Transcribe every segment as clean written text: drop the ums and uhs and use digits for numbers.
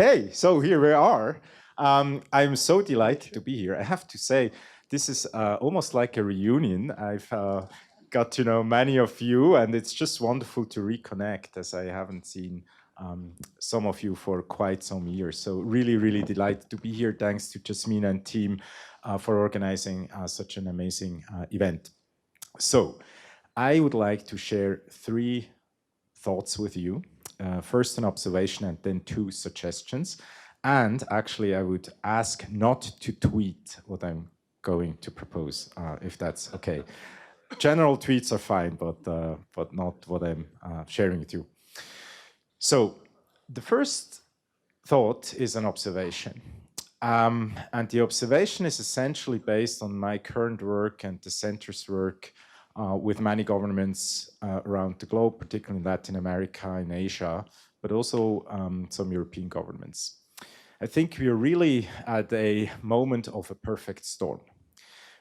Okay, so here we are. I'm so delighted to be here. I have to say, this is almost like a reunion. I've got to know many of you, and it's just wonderful to reconnect as I haven't seen some of you for quite some years. So really, really delighted to be here. Thanks to Jasmina and team for organizing such an amazing event. So I would like to share 3 thoughts with you. First, an observation and then 2 suggestions. And actually, I would ask not to tweet what I'm going to propose, if that's okay. General tweets are fine, but not what I'm sharing with you. So the first thought is an observation. And the observation is essentially based on my current work and the center's work with many governments around the globe, particularly in Latin America and Asia, but also some European governments. I think we are really at a moment of a perfect storm.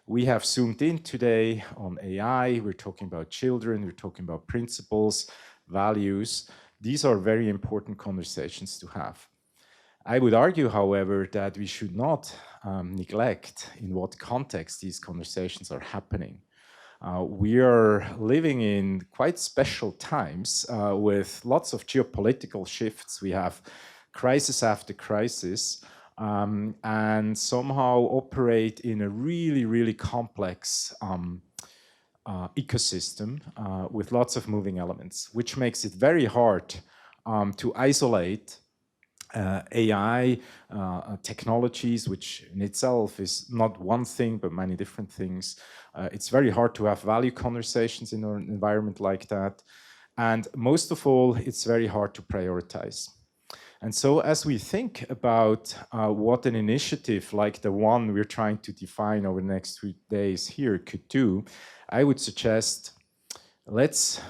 We have zoomed in today on AI, we're talking about children, we're talking about principles, values. These are very important conversations to have. I would argue, however, that we should not neglect in what context these conversations are happening. We are living in quite special times with lots of geopolitical shifts. We have crisis after crisis and somehow operate in a really, really complex ecosystem with lots of moving elements, which makes it very hard to isolate AI technologies, which in itself is not one thing, but many different things. It's very hard to have value conversations in an environment like that. And most of all, it's very hard to prioritize. And so as we think about what an initiative like the one we're trying to define over the next 3 days here could do, I would suggest let's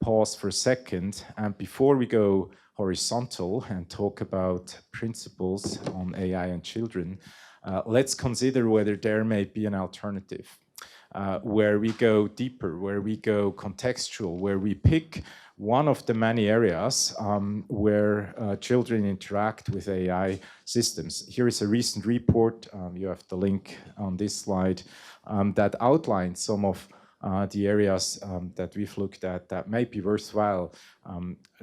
pause for a second. And before we go horizontal and talk about principles on AI and children, let's consider whether there may be an alternative, where we go deeper, where we go contextual, where we pick one of the many areas where children interact with AI systems. Here is a recent report, you have the link on this slide, that outlines some of the areas that we've looked at that may be worthwhile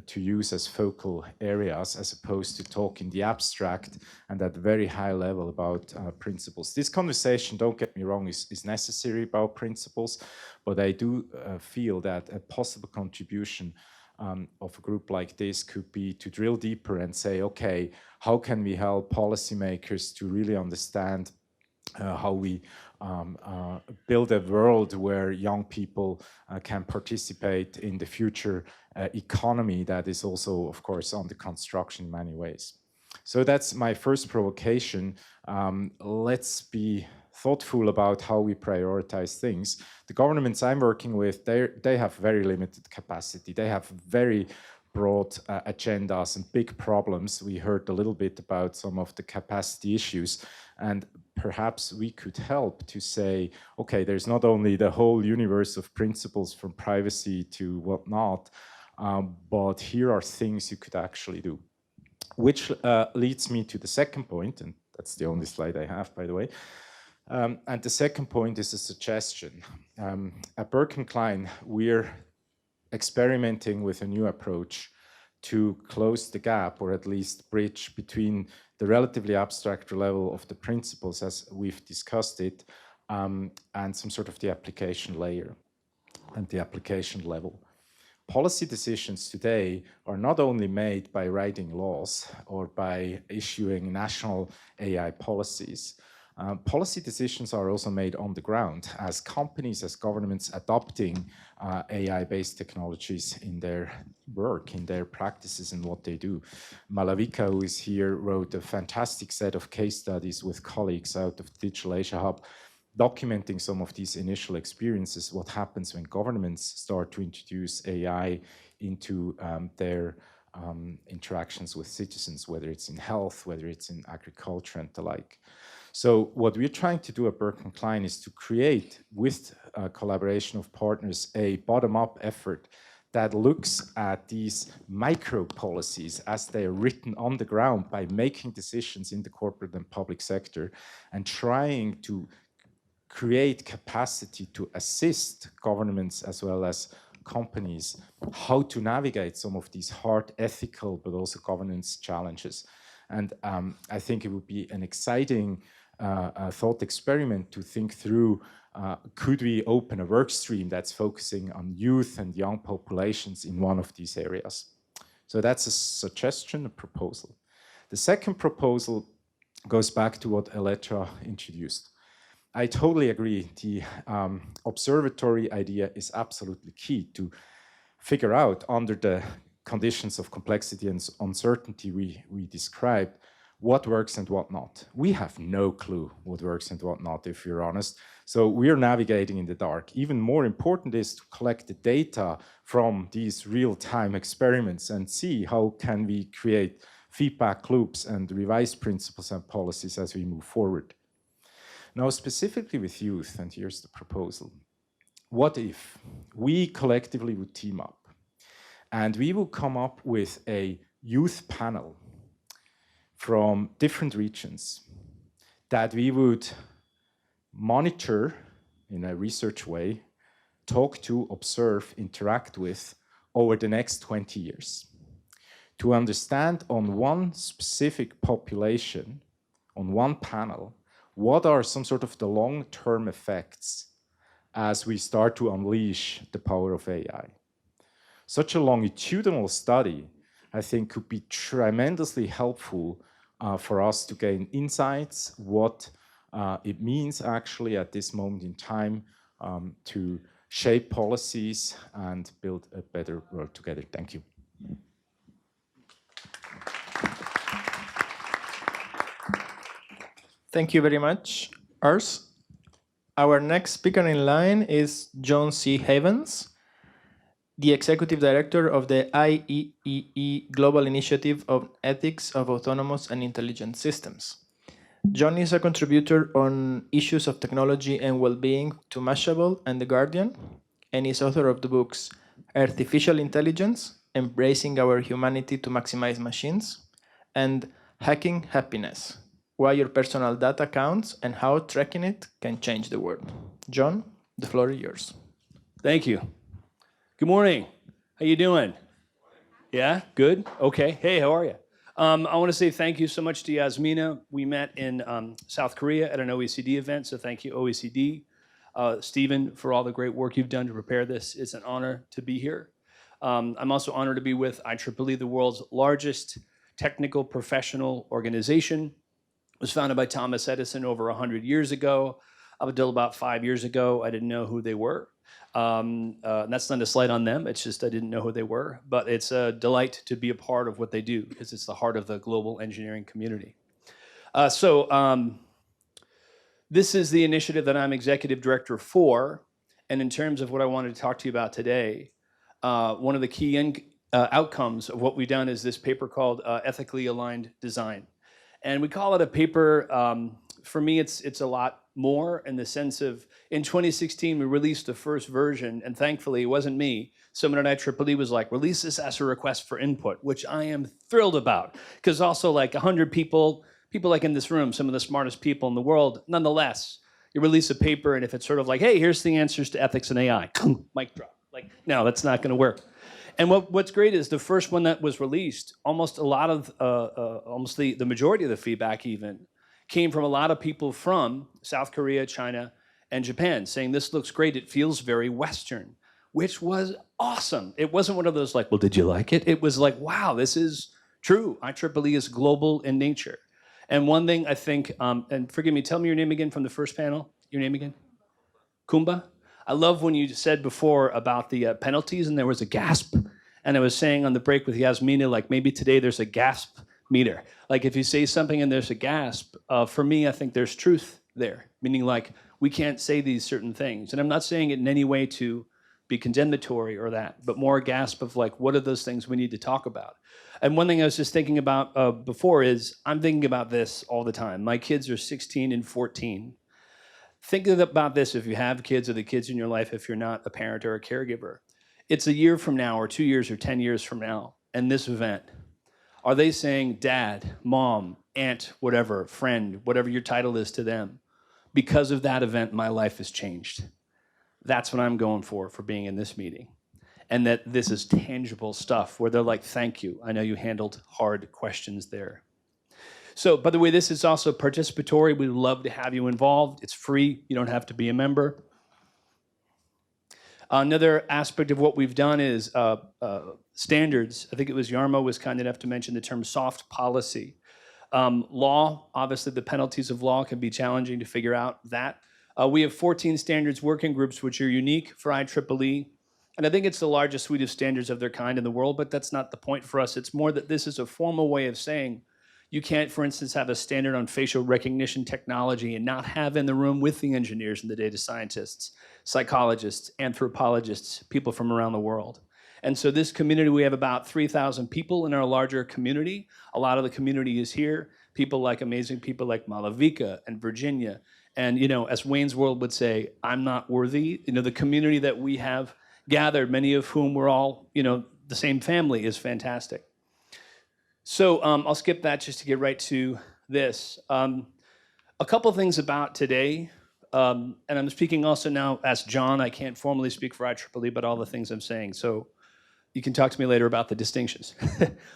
to use as focal areas as opposed to talk in the abstract and at a very high level about principles. This conversation, don't get me wrong, is necessary about principles, but I do feel that a possible contribution of a group like this could be to drill deeper and say, okay, how can we help policymakers to really understand how we build a world where young people can participate in the future economy that is also, of course, under construction in many ways. So that's my first provocation. Let's be thoughtful about how we prioritize things. The governments I'm working with, they have very limited capacity. They have very broad agendas and big problems. We heard a little bit about some of the capacity issues, and perhaps we could help to say, okay, there's not only the whole universe of principles from privacy to whatnot, but here are things you could actually do. Which leads me to the second point, and that's the only slide I have, by the way. And the second point is a suggestion. At Berkman Klein, we're experimenting with a new approach to close the gap, or at least bridge between the relatively abstract level of the principles as we've discussed it, and some sort of the application layer and the application level. Policy decisions today are not only made by writing laws or by issuing national AI policies. Policy decisions are also made on the ground as companies, as governments adopting AI-based technologies in their work, in their practices and what they do. Malavika, who is here, wrote a fantastic set of case studies with colleagues out of the Digital Asia Hub, documenting some of these initial experiences, what happens when governments start to introduce AI into their interactions with citizens, whether it's in health, whether it's in agriculture and the like. So what we're trying to do at Berkman Klein is to create, with collaboration of partners, a bottom-up effort that looks at these micro policies as they are written on the ground by making decisions in the corporate and public sector and trying to create capacity to assist governments as well as companies how to navigate some of these hard ethical but also governance challenges. And I think it would be an exciting thought experiment to think through, could we open a work stream that's focusing on youth and young populations in one of these areas? So that's a suggestion, a proposal. The second proposal goes back to what Elettra introduced. I totally agree. The observatory idea is absolutely key to figure out, under the conditions of complexity and uncertainty we described, what works and what not. We have no clue what works and what not, if you're honest. So we're navigating in the dark. Even more important is to collect the data from these real-time experiments and see how can we create feedback loops and revise principles and policies as we move forward. Now, specifically with youth, and here's the proposal. What if we collectively would team up and we will come up with a youth panel from different regions that we would monitor in a research way, talk to, observe, interact with over the next 20 years to understand on one specific population, on one panel, what are some sort of the long-term effects as we start to unleash the power of AI. Such a longitudinal study, I think, could be tremendously helpful for us to gain insights, what it means actually at this moment in time to shape policies and build a better world together. Thank you. Thank you very much, Urs. Our next speaker in line is John C. Havens, the Executive Director of the IEEE Global Initiative on Ethics of Autonomous and Intelligent Systems. John is a contributor on issues of technology and well-being to Mashable and The Guardian, and is author of the books Artificial Intelligence, Embracing Our Humanity to Maximize Machines, and Hacking Happiness, Why Your Personal Data Counts and How Tracking It Can Change the World. John, the floor is yours. Thank you. Good morning. How you doing? Yeah, good? Okay. Hey, how are you? I want to say thank you so much to Yasmina. We met in South Korea at an OECD event, so thank you, OECD. Stephen, for all the great work you've done to prepare this. It's an honor to be here. I'm also honored to be with IEEE, the world's largest technical professional organization. It was founded by Thomas Edison over 100 years ago. Up until about 5 years ago, I didn't know who they were. That's not a slight on them, it's just I didn't know who they were. But it's a delight to be a part of what they do, because it's the heart of the global engineering community. This is the initiative that I'm executive director for. And in terms of what I wanted to talk to you about today, one of the key outcomes of what we've done is this paper called Ethically Aligned Design. And we call it a paper, for me it's a lot more in the sense of, in 2016 we released the first version, and thankfully it wasn't me. Someone at IEEE was like, release this as a request for input, which I am thrilled about, because also like 100 people like in this room, some of the smartest people in the world, nonetheless, you release a paper and if it's sort of like, hey, here's the answers to ethics and AI, mic drop. Like, no, that's not gonna work. And what's great is the first one that was released, almost a lot of, almost the majority of the feedback even, came from a lot of people from South Korea, China, and Japan, saying this looks great, it feels very Western, which was awesome. It wasn't one of those like, well, did you like it? It was like, wow, this is true. IEEE is global in nature. And one thing I think, and forgive me, tell me your name again from the first panel. Your name again? Kumba? I love when you said before about the penalties and there was a gasp. And I was saying on the break with Yasmina, like maybe today there's a gasp meter. Like if you say something and there's a gasp, for me, I think there's truth there. Meaning like we can't say these certain things. And I'm not saying it in any way to be condemnatory or that, but more a gasp of like, what are those things we need to talk about? And one thing I was just thinking about before is, I'm thinking about this all the time. My kids are 16 and 14. Think about this if you have kids or the kids in your life, if you're not a parent or a caregiver. it's a year from now or 2 years or 10 years from now and this event, are they saying, Dad, Mom, Aunt, whatever, friend, whatever your title is to them, because of that event, my life has changed? That's what I'm going for being in this meeting. And that this is tangible stuff where they're like, thank you. I know you handled hard questions there. So, by the way, this is also participatory. We'd love to have you involved. It's free. You don't have to be a member. Another aspect of what we've done is standards. I think it was Yarmo was kind enough to mention the term soft policy. Law, obviously the penalties of law can be challenging to figure out that. We have 14 standards working groups which are unique for IEEE. And I think it's the largest suite of standards of their kind in the world, but that's not the point for us. It's more that this is a formal way of saying you can't, for instance, have a standard on facial recognition technology and not have in the room with the engineers and the data scientists, psychologists, anthropologists, people from around the world. And so this community, we have about 3,000 people in our larger community. A lot of the community is here. People like amazing people like Malavika and Virginia. And, you know, as Wayne's World would say, I'm not worthy. You know, the community that we have gathered, many of whom were all, you know, the same family, is fantastic. So I'll skip that just to get right to this. A couple things about today, and I'm speaking also now as John. I can't formally speak for IEEE, but all the things I'm saying. So you can talk to me later about the distinctions.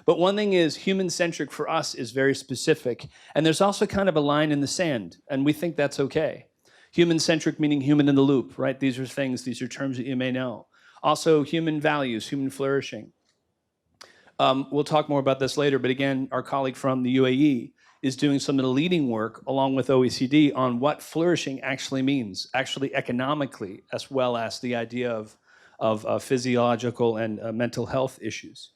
But one thing is, human-centric for us is very specific. And there's also kind of a line in the sand, and we think that's okay. Human-centric meaning human in the loop, right? These are things, these are terms that you may know. Also, human values, human flourishing. We'll talk more about this later, but again, our colleague from the UAE is doing some of the leading work along with OECD on what flourishing actually means, actually economically, as well as the idea of physiological and mental health issues.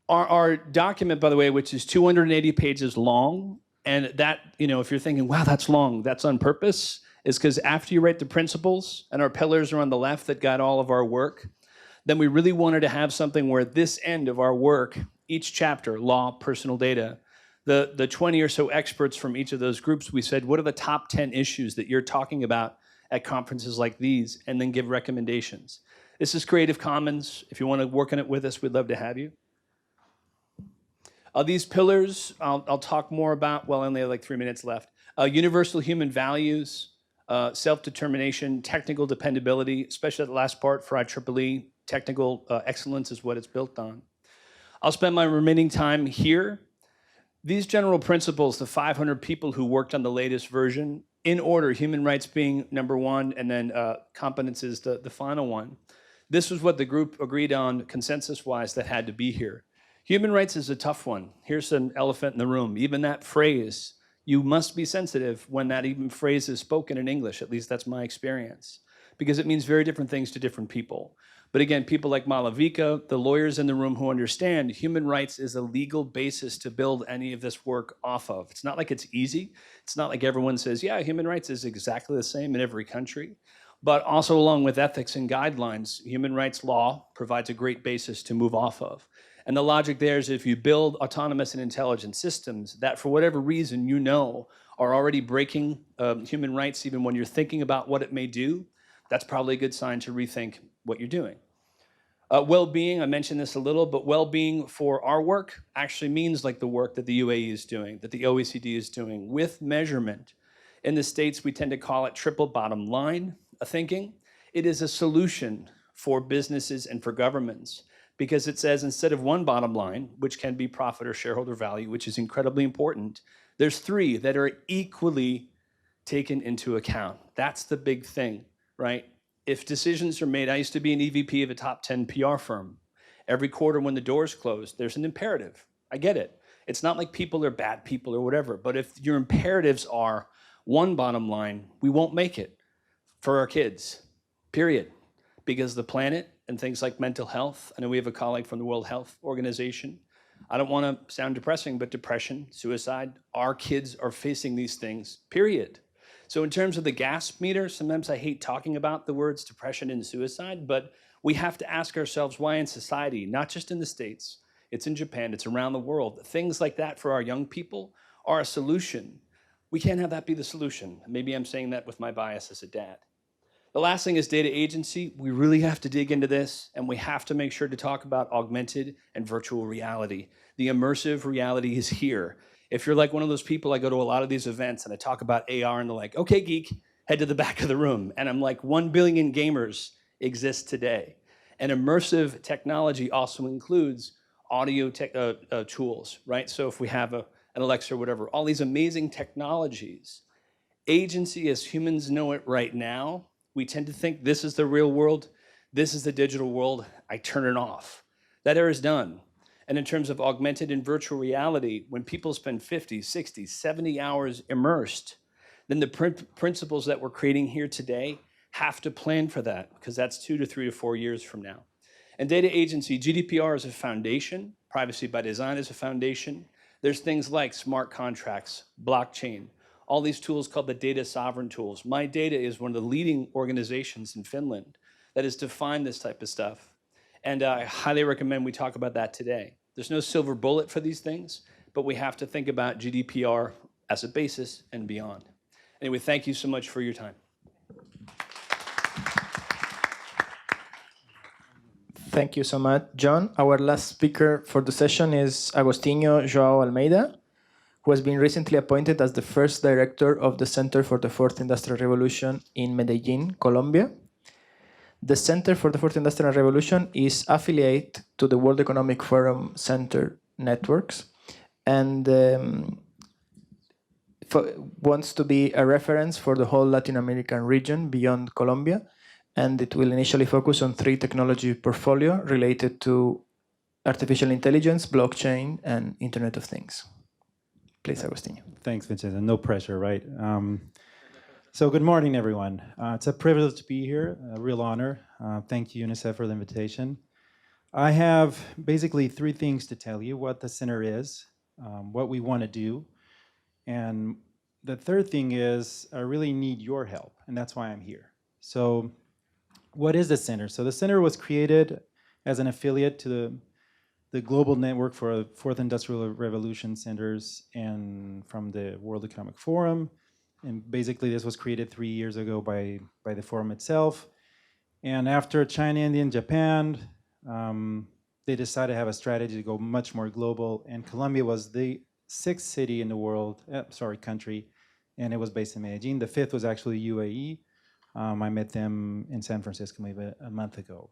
Our document, by the way, which is 280 pages long, and that, you know, if you're thinking, wow, that's long, that's on purpose, is because after you write the principles, and our pillars are on the left that guide all of our work, then we really wanted to have something where this end of our work, each chapter, law, personal data, the 20 or so experts from each of those groups, we said, what are the top 10 issues that you're talking about at conferences like these, and then give recommendations. This is Creative Commons. If you want to work on it with us, we'd love to have you. These pillars, I'll talk more about, well, I only have like 3 minutes left. Universal human values, self-determination, technical dependability, especially the last part for IEEE, technical excellence is what it's built on. I'll spend my remaining time here. These general principles, the 500 people who worked on the latest version, in order, human rights being number one, and then competence is the final one. This was what the group agreed on consensus-wise that had to be here. Human rights is a tough one. Here's an elephant in the room. Even that phrase, you must be sensitive when that even phrase is spoken in English. At least that's my experience, because it means very different things to different people. But again, people like Malavika, the lawyers in the room who understand human rights is a legal basis to build any of this work off of. It's not like it's easy. It's not like everyone says, yeah, human rights is exactly the same in every country. But also along with ethics and guidelines, human rights law provides a great basis to move off of. And the logic there is if you build autonomous and intelligent systems that for whatever reason you know are already breaking human rights even when you're thinking about what it may do, that's probably a good sign to rethink what you're doing. Well-being, I mentioned this a little, but well-being for our work actually means like the work that the UAE is doing, that the OECD is doing with measurement. In the States, we tend to call it triple bottom line thinking. It is a solution for businesses and for governments because it says instead of one bottom line, which can be profit or shareholder value, which is incredibly important, there's three that are equally taken into account. That's the big thing, right? If decisions are made, I used to be an EVP of a top 10 PR firm. Every quarter when the doors close, there's an imperative. I get it. It's not like people are bad people or whatever, but if your imperatives are one bottom line, we won't make it for our kids, period. Because the planet and things like mental health, I know we have a colleague from the World Health Organization. I don't want to sound depressing, but depression, suicide, our kids are facing these things, period. So in terms of the gas meter, sometimes I hate talking about the words depression and suicide, but we have to ask ourselves why in society, not just in the States, it's in Japan, it's around the world, things like that for our young people are a solution. We can't have that be the solution. Maybe I'm saying that with my bias as a dad. The last thing is data agency. We really have to dig into this, and we have to make sure to talk about augmented and virtual reality. The immersive reality is here. If you're like one of those people, I go to a lot of these events and I talk about AR and they're like, okay, geek, head to the back of the room. And I'm like, 1 billion gamers exist today. And immersive technology also includes audio tools, right? So if we have an Alexa or whatever, all these amazing technologies, agency as humans know it right now, we tend to think this is the real world, this is the digital world, I turn it off. That era is done. And in terms of augmented and virtual reality, when people spend 50, 60, 70 hours immersed, then the principles that we're creating here today have to plan for that, because that's 2 to 3 to 4 years from now. And data agency, GDPR is a foundation, privacy by design is a foundation. There's things like smart contracts, blockchain, all these tools called the data sovereign tools. My Data is one of the leading organizations in Finland that has defined this type of stuff. And I highly recommend we talk about that today. There's no silver bullet for these things, but we have to think about GDPR as a basis and beyond. Anyway, thank you so much for your time. Thank you so much, John. Our last speaker for the session is Agostinho João Almeida, who has been recently appointed as the first director of the Center for the Fourth Industrial Revolution in Medellin, Colombia. The Center for the Fourth Industrial Revolution is affiliated to the World Economic Forum Center networks and wants to be a reference for the whole Latin American region beyond Colombia. And it will initially focus on 3 technology portfolio related to artificial intelligence, blockchain, and Internet of Things. Please, Agostinho. Thanks, Vincenzo. No pressure, right? So good morning, everyone. It's a privilege to be here, a real honor. Thank you, UNICEF, for the invitation. I have basically 3 things to tell you: what the center is, what we want to do, and the third thing is I really need your help, and that's why I'm here. So what is the center? So the center was created as an affiliate to the global network for Fourth Industrial Revolution centers and from the World Economic Forum. And basically this was created 3 years ago by the forum itself. And after China, India, and Japan, they decided to have a strategy to go much more global. And Colombia was the 6th city in the world, country, and it was based in Medellin. The 5th was actually UAE. I met them in San Francisco maybe a month ago.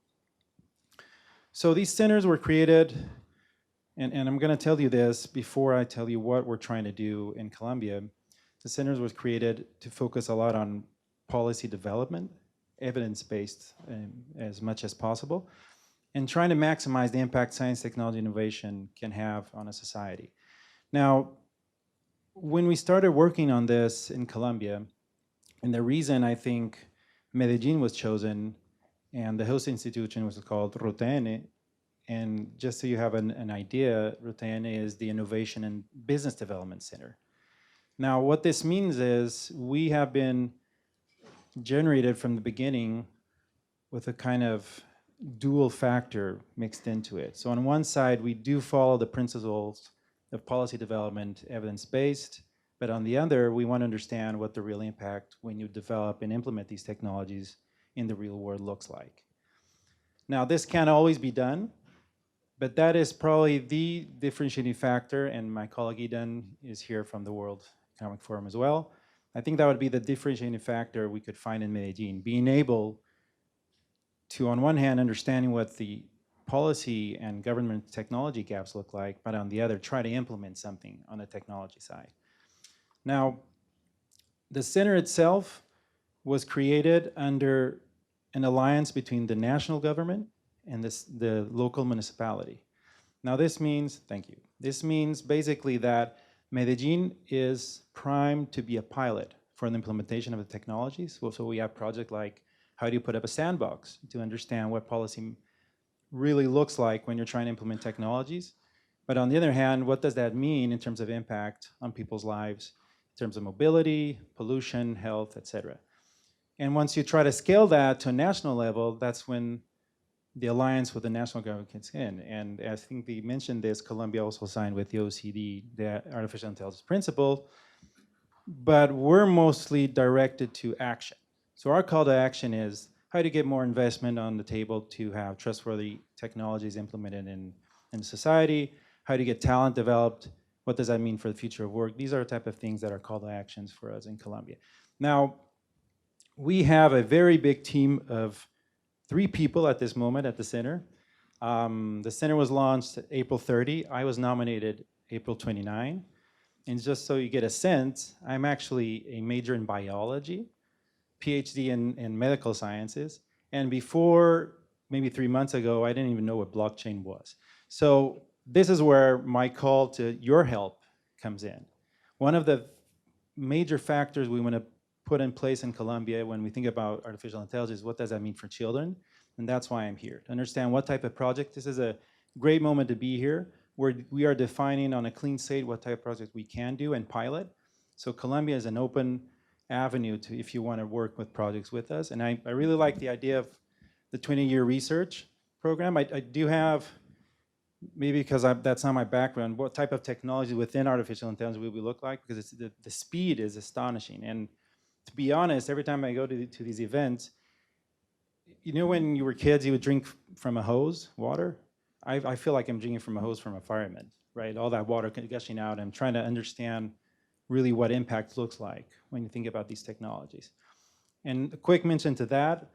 So these centers were created, and I'm going to tell you this before I tell you what we're trying to do in Colombia. The centers was created to focus a lot on policy development, evidence-based as much as possible, and trying to maximize the impact science, technology, innovation can have on a society. Now, when we started working on this in Colombia, and the reason I think Medellin was chosen and the host institution was called RUTN, and just so you have an idea, RUTN is the Innovation and Business Development Center. Now, what this means is we have been generated from the beginning with a kind of dual factor mixed into it. So on one side, we do follow the principles of policy development, evidence-based, but on the other, we want to understand what the real impact when you develop and implement these technologies in the real world looks like. Now, this can't always be done, but that is probably the differentiating factor, and my colleague Eden is here from the World Economic Forum as well. I think that would be the differentiating factor we could find in Medellin, being able to, on one hand, understanding what the policy and government technology gaps look like, but on the other, try to implement something on the technology side. Now, the center itself was created under an alliance between the national government and the local municipality. Now this means, thank you, this means basically that Medellin is primed to be a pilot for the implementation of the technologies. So we have projects like how do you put up a sandbox to understand what policy really looks like when you're trying to implement technologies. But on the other hand, what does that mean in terms of impact on people's lives, in terms of mobility, pollution, health, etc. And once you try to scale that to a national level, that's when the alliance with the national government kicks in. And I think they mentioned this, Colombia also signed with the OECD, the Artificial Intelligence Principle, but we're mostly directed to action. So our call to action is how to get more investment on the table to have trustworthy technologies implemented in society, how to get talent developed, what does that mean for the future of work? These are the type of things that are call to actions for us in Colombia. Now, we have a very big team of 3 people at this moment at the center. The center was launched April 30. I was nominated April 29. And just so you get a sense, I'm actually a major in biology, PhD in medical sciences. And before, maybe 3 months ago, I didn't even know what blockchain was. So this is where my call to your help comes in. One of the major factors we want to put in place in Colombia when we think about artificial intelligence, what does that mean for children? And that's why I'm here, to understand what type of project. This is a great moment to be here, where we are defining on a clean slate what type of project we can do and pilot. So Colombia is an open avenue to, if you want to work with projects with us. And I really like the idea of the 20-year research program. I do have, maybe because that's not my background, what type of technology within artificial intelligence will we look like? Because it's, the speed is astonishing. And to be honest, every time I go to these events, you know, when you were kids, you would drink from a hose, water. I feel like I'm drinking from a hose from a fireman, right? All that water gushing out. I'm trying to understand really what impact looks like when you think about these technologies. And a quick mention to that,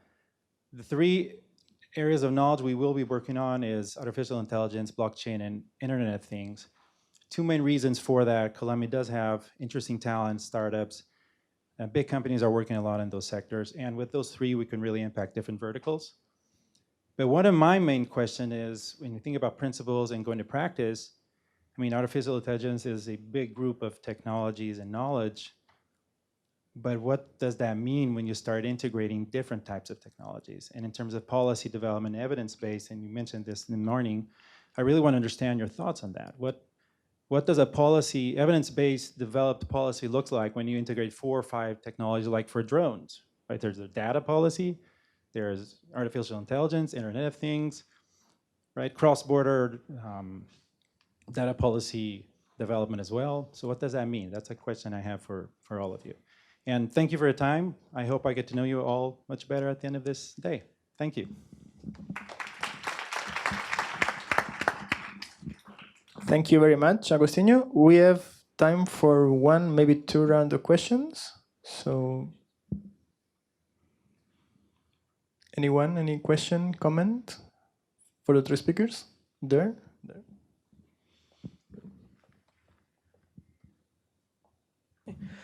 the 3 areas of knowledge we will be working on is artificial intelligence, blockchain, and Internet of Things. 2 main reasons for that: Colombia does have interesting talent, startups, big companies are working a lot in those sectors, and with those 3, we can really impact different verticals. But one of my main question is, when you think about principles and going to practice, I mean, artificial intelligence is a big group of technologies and knowledge, but what does that mean when you start integrating different types of technologies? And in terms of policy development, evidence-based, and you mentioned this in the morning, I really want to understand your thoughts on that. What does a policy, evidence-based developed policy look like when you integrate 4 or 5 technologies, like for drones, right? There's a data policy, there's artificial intelligence, Internet of Things, right? Cross-border data policy development as well. So what does that mean? That's a question I have for all of you. And thank you for your time. I hope I get to know you all much better at the end of this day. Thank you. Thank you very much, Agostinho. We have time for 1, maybe 2 rounds of questions. So, anyone, any question, comment for the 3 speakers? There.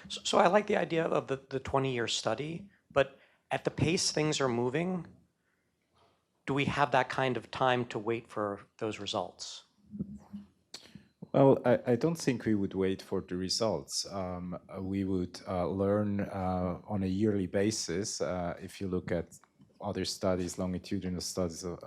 So I like the idea of the 20-year study, but at the pace things are moving, do we have that kind of time to wait for those results? Well, I don't think we would wait for the results. We would learn on a yearly basis. If you look at other studies, longitudinal studies of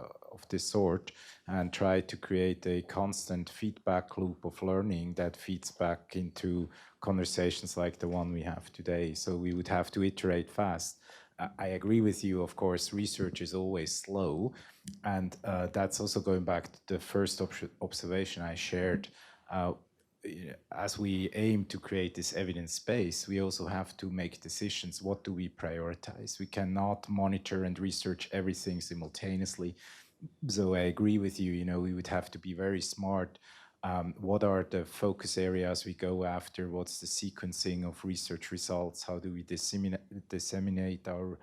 this sort, and try to create a constant feedback loop of learning that feeds back into conversations like the one we have today. So we would have to iterate fast. I agree with you, of course, research is always slow. And that's also going back to the first observation I shared. As we aim to create this evidence base, we also have to make decisions. What do we prioritize? We cannot monitor and research everything simultaneously. So I agree with you, we would have to be very smart. What are the focus areas we go after? What's the sequencing of research results? How do we disseminate our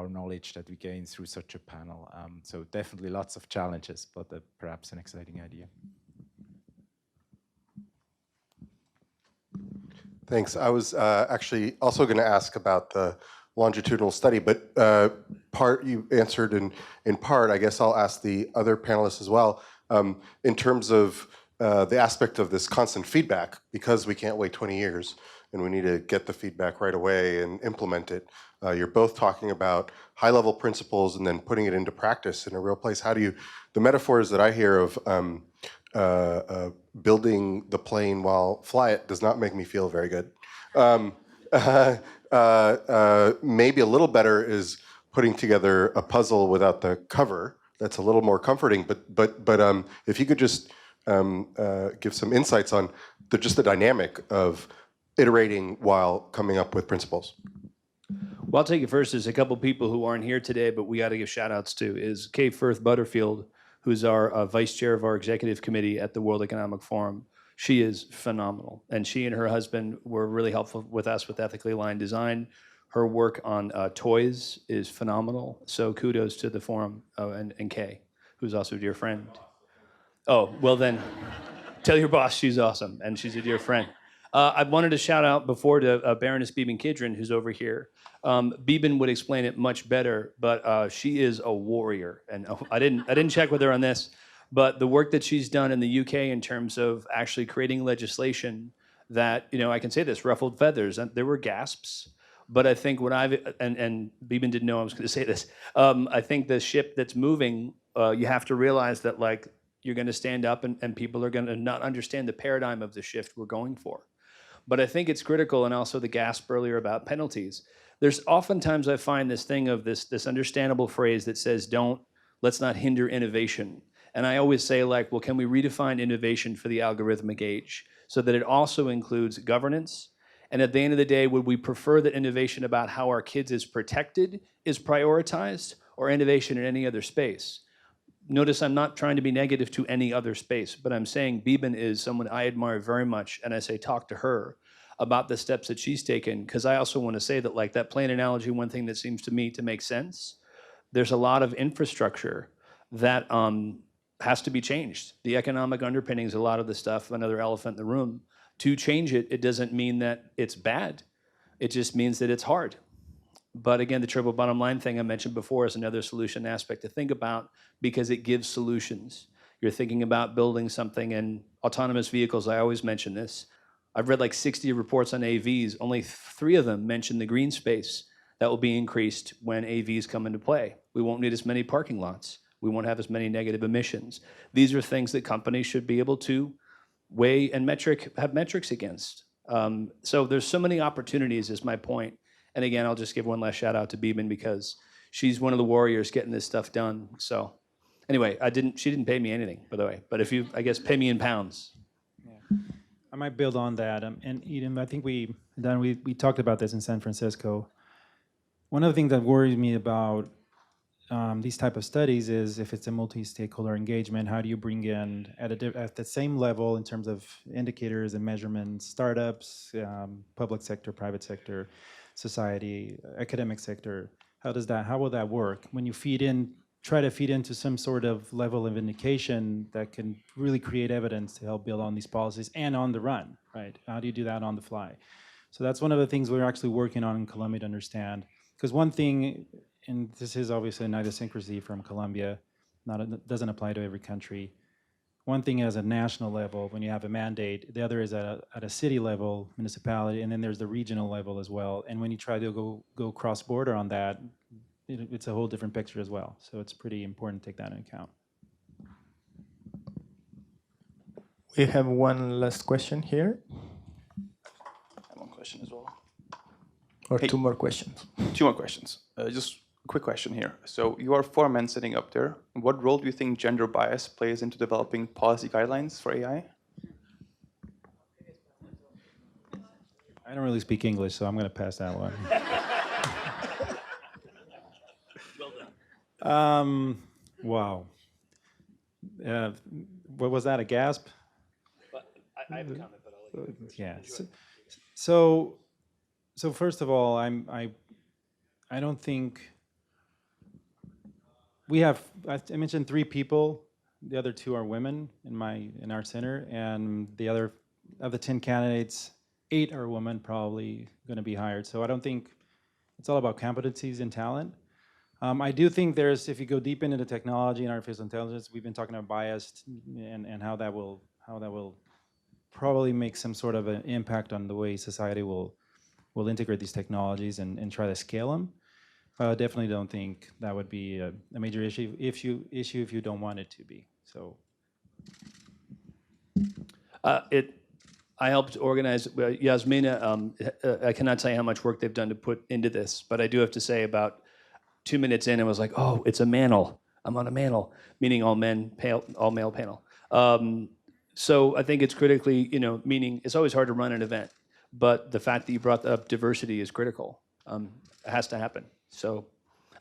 knowledge that we gain through such a panel? So definitely lots of challenges, but perhaps an exciting idea. Thanks. I was actually also going to ask about the longitudinal study, but part you answered in part. I guess I'll ask the other panelists as well. In terms of the aspect of this constant feedback, because we can't wait 20 years and we need to get the feedback right away and implement it. You're both talking about high-level principles and then putting it into practice in a real place. How do you, the metaphors that I hear of building the plane while fly it does not make me feel very good. Maybe a little better is putting together a puzzle without the cover. That's a little more comforting. But if you could just give some insights on just the dynamic of iterating while coming up with principles. Well, I'll take it first. There's a couple people who aren't here today, but we got to give shout outs to is Kay Firth Butterfield, who's our vice chair of our executive committee at the World Economic Forum. She is phenomenal. And she and her husband were really helpful with us with ethically aligned design. Her work on toys is phenomenal. So kudos to the forum and Kay, who's also a dear friend. Oh, well then, tell your boss she's awesome and she's a dear friend. I wanted to shout out before to Baroness Beeben Kidron, who's over here. Beeben would explain it much better, but she is a warrior. And I didn't check with her on this, but the work that she's done in the UK in terms of actually creating legislation that, I can say this, ruffled feathers. And there were gasps, but I think what and Beeben didn't know I was going to say this. I think the ship that's moving, you have to realize that you're going to stand up and people are going to not understand the paradigm of the shift we're going for. But I think it's critical, and also the gasp earlier about penalties. There's oftentimes I find this thing of this understandable phrase that says, let's not hinder innovation. And I always say well, can we redefine innovation for the algorithmic age so that it also includes governance? And at the end of the day, would we prefer that innovation about how our kids is protected is prioritized, or innovation in any other space? Notice I'm not trying to be negative to any other space, but I'm saying Beeben is someone I admire very much, and I say talk to her about the steps that she's taken, because I also want to say that that plane analogy, one thing that seems to me to make sense, there's a lot of infrastructure that has to be changed. The economic underpinnings, a lot of the stuff, another elephant in the room. To change it, it doesn't mean that it's bad. It just means that it's hard. But again, the triple bottom line thing I mentioned before is another solution aspect to think about, because it gives solutions. You're thinking about building something in autonomous vehicles. I always mention this. I've read 60 reports on AVs. Only 3 of them mention the green space that will be increased when AVs come into play. We won't need as many parking lots. We won't have as many negative emissions. These are things that companies should be able to weigh and have metrics against. So there's so many opportunities is my point. And again, I'll just give one last shout out to Beeben, because she's one of the warriors getting this stuff done. So anyway, she didn't pay me anything, by the way, but if you, I guess, pay me in pounds. Yeah. I might build on that. And Eden, I think we talked about this in San Francisco. One of the things that worries me about these type of studies is if it's a multi-stakeholder engagement, how do you bring in at the same level in terms of indicators and measurements, startups, public sector, private sector, society, academic sector? How will that work when you try to feed into some sort of level of indication that can really create evidence to help build on these policies and on the run, right? How do you do that on the fly? So that's one of the things we're actually working on in Colombia to understand. Because one thing, and this is obviously an idiosyncrasy from Colombia, doesn't apply to every country. One thing is at a national level when you have a mandate, the other is at a city level, municipality, and then there's the regional level as well. And when you try to go cross-border on that, it's a whole different picture as well. So it's pretty important to take that into account. We have one last question here. I have one question as well. Or Hey. 2 more questions. 2 more questions. Just a quick question here. So you are 4 men sitting up there. What role do you think gender bias plays into developing policy guidelines for AI? I don't really speak English, so I'm going to pass that one. Wow. What was that, a gasp? I have a comment, but I'll let you. Yeah. So first of all, I don't think we have. I mentioned 3 people. The other 2 are women in our center, and the other of the 10 candidates, 8 are women, probably going to be hired. So I don't think it's all about competencies and talent. I do think if you go deep into the technology and artificial intelligence, we've been talking about bias and how that will probably make some sort of an impact on the way society will integrate these technologies and try to scale them. But I definitely don't think that would be a major issue if you don't want it to be. So. I helped organize Yasmina. I cannot tell you how much work they've done to put into this, but I do have to say about 2 minutes in, I was like, oh, it's a manel. I'm on a manel, meaning all male panel. So I think it's critically, meaning it's always hard to run an event, but the fact that you brought up diversity is critical. It has to happen. So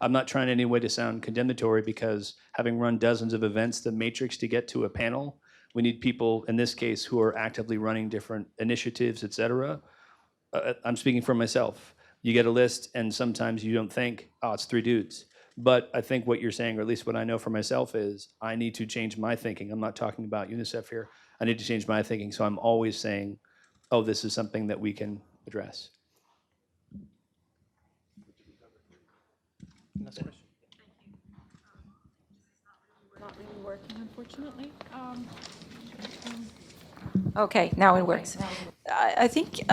I'm not trying in any way to sound condemnatory, because having run dozens of events, the matrix to get to a panel, we need people, in this case, who are actively running different initiatives, et cetera. I'm speaking for myself. You get a list, and sometimes you don't think, oh, it's 3 dudes. But I think what you're saying, or at least what I know for myself, is I need to change my thinking. I'm not talking about UNICEF here. I need to change my thinking. So I'm always saying, oh, this is something that we can address. Next question. Not really working, unfortunately. Okay, now it works. I think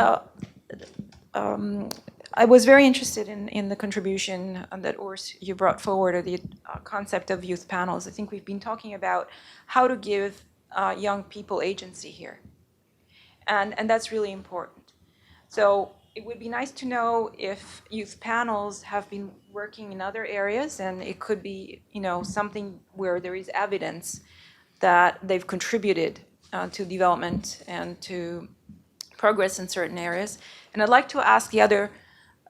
I was very interested in the contribution that Urs, you brought forward, or the concept of youth panels. I think we've been talking about how to give young people agency here. And that's really important. So it would be nice to know if youth panels have been working in other areas, and it could be, something where there is evidence that they've contributed to development and to progress in certain areas. And I'd like to ask the other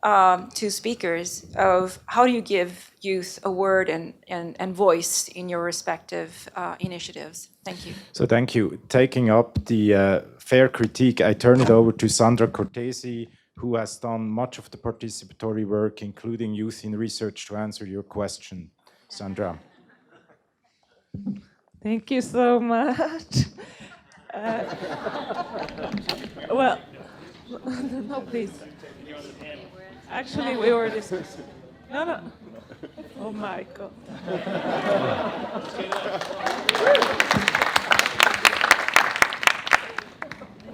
2 speakers of how do you give youth a word and voice in your respective initiatives? Thank you. So thank you. Taking up the fair critique, I turn it over to Sandra Cortesi, who has done much of the participatory work, including youth in research, to answer your question. Sandra. Thank you so much. Well, no, please. Actually, we were discussing. No. Oh my God.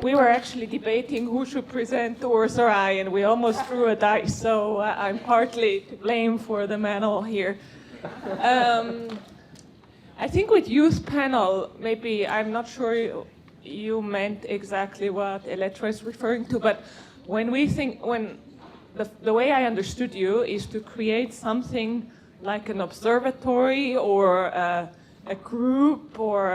We were actually debating who should present, Urs or I, and we almost threw a dice, so I'm partly to blame for the manel here. I think with youth panel, maybe I'm not sure you meant exactly what Elettra is referring to, but when the way I understood you is to create something like an observatory or a group or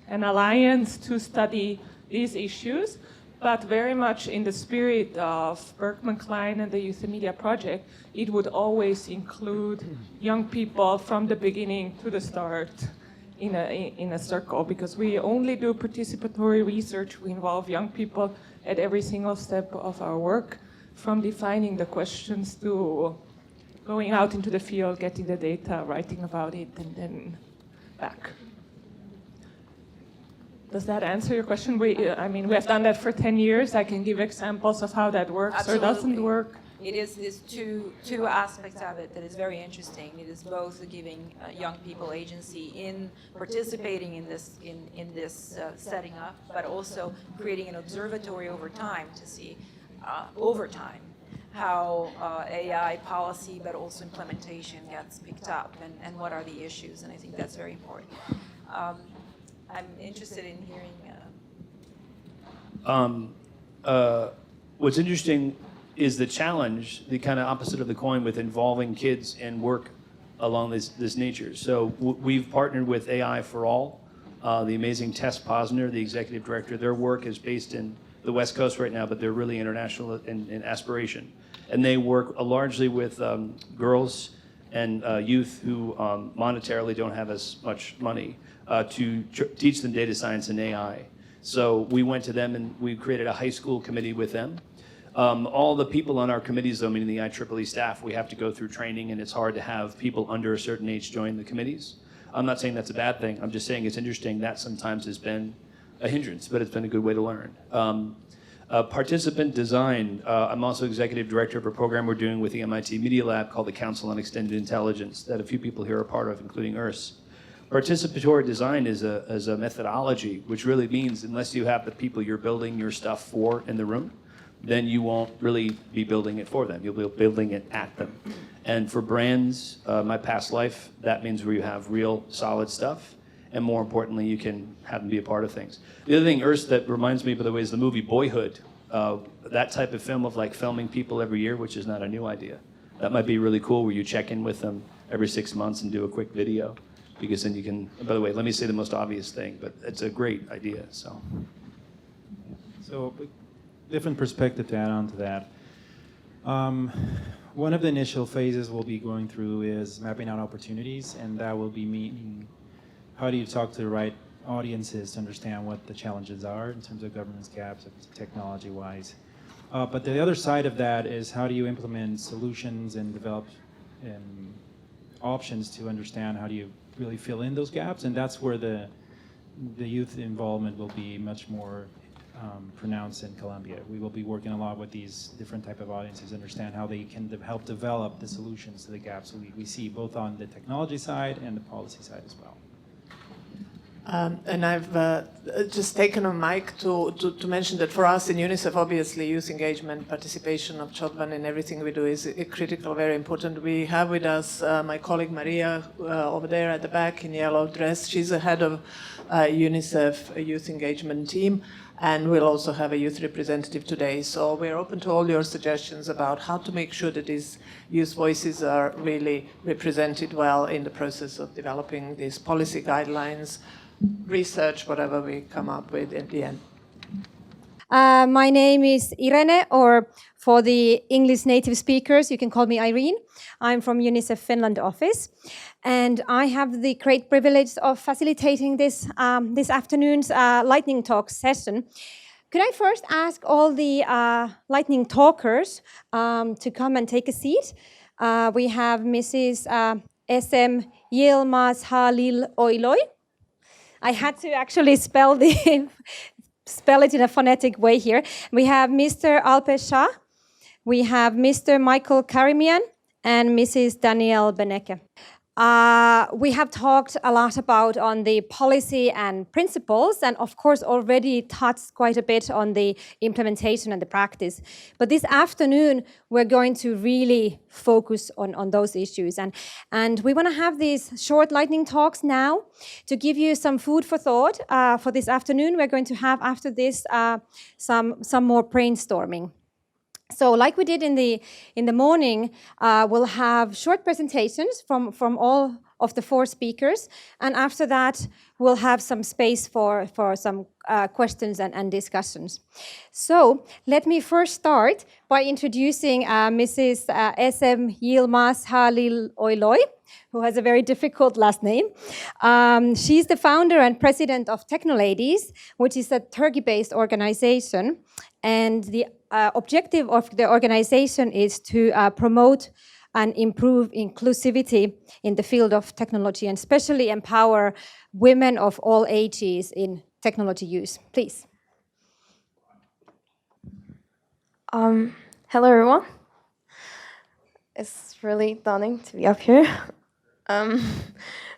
an alliance to study these issues, but very much in the spirit of Berkman Klein and the Youth and Media Project, it would always include young people from the beginning to the start in a circle, because we only do participatory research. We involve young people at every single step of our work, from defining the questions to going out into the field, getting the data, writing about it, and then back. Does that answer your question? We have done that for 10 years. I can give examples of how that works Absolutely. Or doesn't work. It is these two aspects of it that is very interesting. It is both giving young people agency in participating in this setting up, but also creating an observatory over time to see over time how AI policy, but also implementation gets picked up, and what are the issues. And I think that's very important. I'm interested in hearing. What's interesting is the challenge, the kind of opposite of the coin, with involving kids in work along this nature. So we've partnered with AI for All, the amazing Tess Posner, the executive director. Their work is based in the West Coast right now, but they're really international in aspiration. And they work largely with girls and youth who monetarily don't have as much money to teach them data science and AI. So we went to them and we created a high school committee with them. All the people on our committees, though, meaning the IEEE staff, we have to go through training, and it's hard to have people under a certain age join the committees. I'm not saying that's a bad thing. I'm just saying it's interesting. That sometimes has been a hindrance, but it's been a good way to learn. Participant design. I'm also executive director of a program we're doing with the MIT Media Lab called the Council on Extended Intelligence that a few people here are part of, including Urs. Participatory design is a methodology, which really means unless you have the people you're building your stuff for in the room, then you won't really be building it for them. You'll be building it at them. And for brands, my past life, that means where you have real solid stuff. And more importantly, you can have them be a part of things. The other thing, Urs, that reminds me, by the way, is the movie Boyhood. That type of film of like filming people every year, which is not a new idea. That might be really cool, where you check in with them every 6 months and do a quick video. Because then you can, by the way, let me say the most obvious thing, but it's a great idea, so. So, different perspective to add on to that. One of the initial phases we'll be going through is mapping out opportunities, and that will be meaning how do you talk to the right audiences to understand what the challenges are in terms of governance gaps, technology-wise. But the other side of that is how do you implement solutions and develop options to understand how do you really fill in those gaps, and that's where the youth involvement will be much more pronounced in Colombia. We will be working a lot with these different type of audiences, understand how they can help develop the solutions to the gaps we see both on the technology side and the policy side as well. And I've just taken a mic to mention that for us in UNICEF, obviously, youth engagement, participation of children in everything we do is critical, very important. We have with us my colleague Maria over there at the back in yellow dress. She's the head of UNICEF youth engagement team, and we'll also have a youth representative today. So we're open to all your suggestions about how to make sure that these youth voices are really represented well in the process of developing these policy guidelines, research, whatever we come up with in the end. My name is Irene, or for the English native speakers, you can call me Irene. I'm from UNICEF Finland office, and I have the great privilege of facilitating this afternoon's lightning talk session. Could I first ask all the lightning talkers to come and take a seat? We have Mrs. SM Yilmaz Halil Oiloy. I had to actually spell it in a phonetic way here. We have Mr. Alpesh Shah, we have Mr. Michael Karimian, and Mrs. Danielle Beneke. We have talked a lot about on the policy and principles, and of course already touched quite a bit on the implementation and the practice. But this afternoon, we're going to really focus on those issues. And we want to have these short lightning talks now to give you some food for thought for this afternoon. We're going to have after this some more brainstorming. So like we did in the morning, we'll have short presentations from all of the four speakers. And after that, we'll have some space for some questions and discussions. So let me first start by introducing Mrs. SM Yilmaz Halil Oiloy, who has a very difficult last name. She's the founder and president of Technoladies, which is a Turkey-based organization. And the objective of the organization is to promote and improve inclusivity in the field of technology, and especially empower women of all ages in technology use. Please. Hello, everyone. It's really stunning to be up here.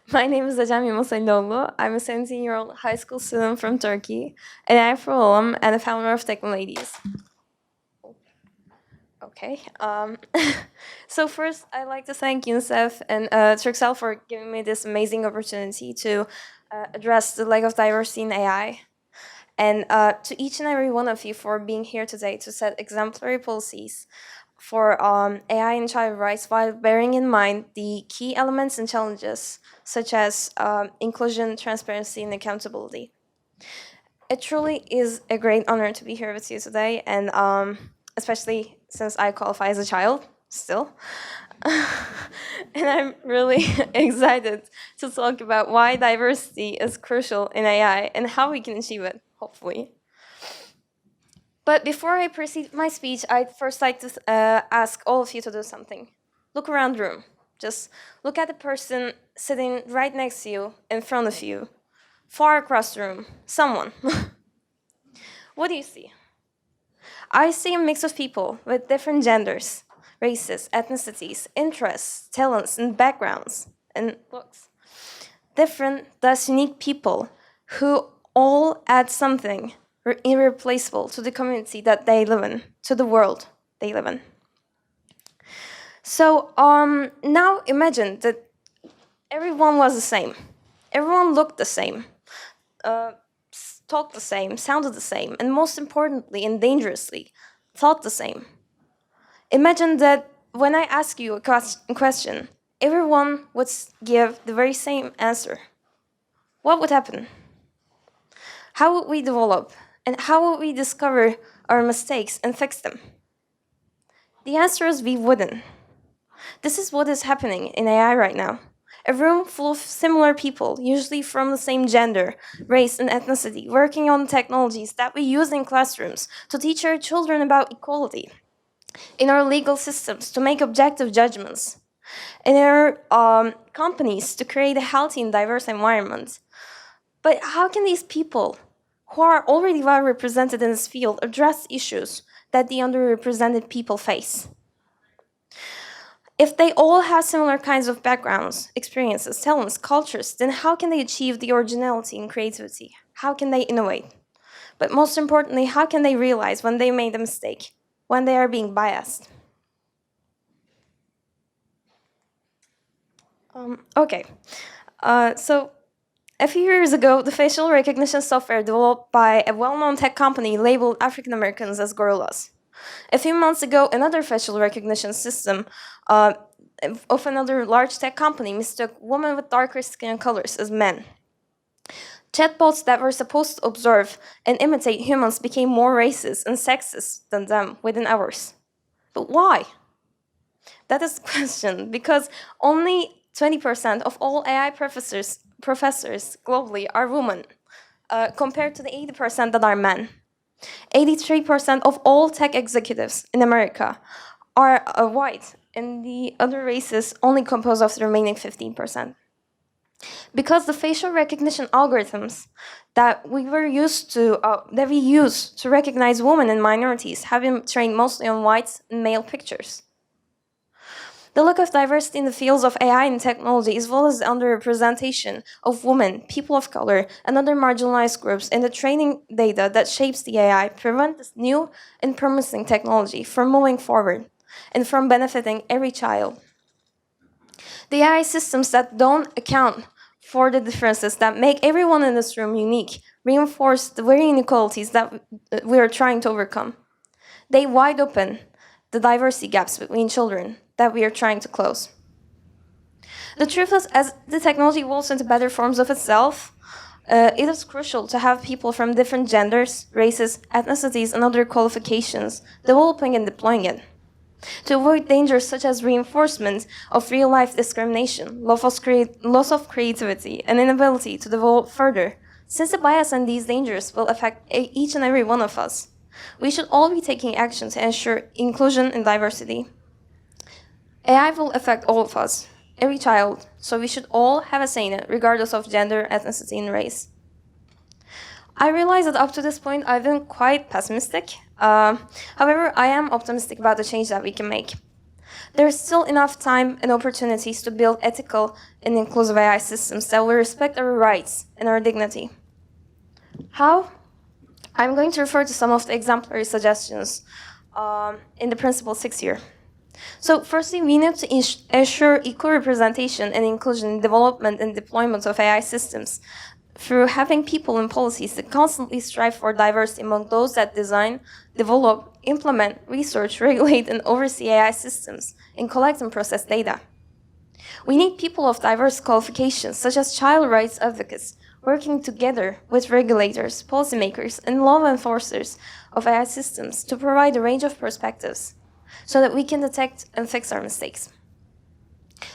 My name is Ecem Yilmaz Halil. I'm a 17-year-old high school student from Turkey, and I'm from Ulm and a founder of Technoladies. Okay. So first, I'd like to thank UNICEF and Turkcell for giving me this amazing opportunity to address the lack of diversity in AI. And to each and every one of you for being here today to set exemplary policies for AI and child rights while bearing in mind the key elements and challenges such as inclusion, transparency, and accountability. It truly is a great honor to be here with you today, and especially since I qualify as a child still. And I'm really excited to talk about why diversity is crucial in AI and how we can achieve it, hopefully. But before I proceed with my speech, I'd first like to ask all of you to do something. Look around the room. Just look at the person sitting right next to you, in front of you, far across the room, someone. What do you see? I see a mix of people with different genders, races, ethnicities, interests, talents, and backgrounds, and looks. Different, thus unique people who all add something irreplaceable to the community that they live in, to the world they live in. So now imagine that everyone was the same. Everyone looked the same, talked the same, sounded the same, and most importantly and dangerously, thought the same. Imagine that when I ask you a question, everyone would give the very same answer. What would happen? How would we develop? And how would we discover our mistakes and fix them? The answer is we wouldn't. This is what is happening in AI right now. A room full of similar people, usually from the same gender, race, and ethnicity, working on technologies that we use in classrooms to teach our children about equality, in our legal systems to make objective judgments, in our companies to create a healthy and diverse environment. But how can these people, who are already well represented in this field, address issues that the underrepresented people face? If they all have similar kinds of backgrounds, experiences, talents, cultures, then how can they achieve the originality and creativity? How can they innovate? But most importantly, how can they realize when they made a mistake, when they are being biased? So a few years ago, the facial recognition software developed by a well-known tech company labeled African Americans as gorillas. A few months ago, another facial recognition system of another large tech company mistook women with darker skin colors as men. Chatbots that were supposed to observe and imitate humans became more racist and sexist than them within hours. But why? That is the question, because only 20% of all AI professors globally are women, compared to the 80% that are men. 83% of all tech executives in America are white, and the other races only compose of the remaining 15%. Because the facial recognition algorithms that we use to recognize women and minorities have been trained mostly on white and male pictures. The lack of diversity in the fields of AI and technology, as well as the underrepresentation of women, people of color, and other marginalized groups in the training data that shapes the AI, prevent this new and promising technology from moving forward and from benefiting every child. The AI systems that don't account for the differences that make everyone in this room unique reinforce the very inequalities that we are trying to overcome. They wide open the diversity gaps between children that we are trying to close. The truth is, as the technology evolves into better forms of itself, it is crucial to have people from different genders, races, ethnicities, and other qualifications developing and deploying it. To avoid dangers such as reinforcement of real-life discrimination, loss of creativity, and inability to develop further, since the bias and these dangers will affect each and every one of us, we should all be taking action to ensure inclusion and diversity. AI will affect all of us, every child, so we should all have a say in it, regardless of gender, ethnicity, and race. I realize that up to this point, I've been quite pessimistic. However, I am optimistic about the change that we can make. There's still enough time and opportunities to build ethical and inclusive AI systems that will respect our rights and our dignity. How? I'm going to refer to some of the exemplary suggestions in the Principle 6 here. So firstly, we need to ensure equal representation and inclusion in development and deployment of AI systems through having people and policies that constantly strive for diversity among those that design, develop, implement, research, regulate, and oversee AI systems, and collect and process data. We need people of diverse qualifications, such as child rights advocates, working together with regulators, policymakers, and law enforcers of AI systems to provide a range of perspectives so that we can detect and fix our mistakes.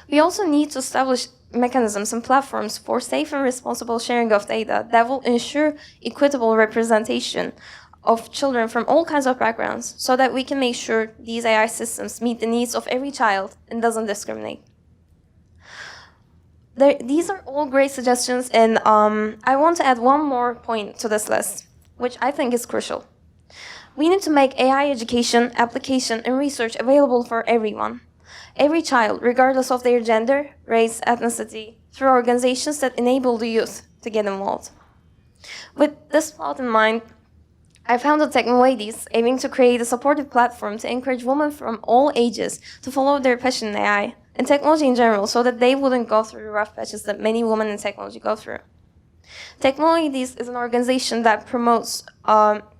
We also need to establish mechanisms and platforms for safe and responsible sharing of data that will ensure equitable representation of children from all kinds of backgrounds so that we can make sure these AI systems meet the needs of every child and doesn't discriminate. These are all great suggestions, and I want to add one more point to this list, which I think is crucial. We need to make AI education, application, and research available for everyone. Every child, regardless of their gender, race, ethnicity, through organizations that enable the youth to get involved. With this thought in mind, I founded Technoladies, aiming to create a supportive platform to encourage women from all ages to follow their passion in AI and technology in general, so that they wouldn't go through the rough patches that many women in technology go through. Technoladies is an organization that promotes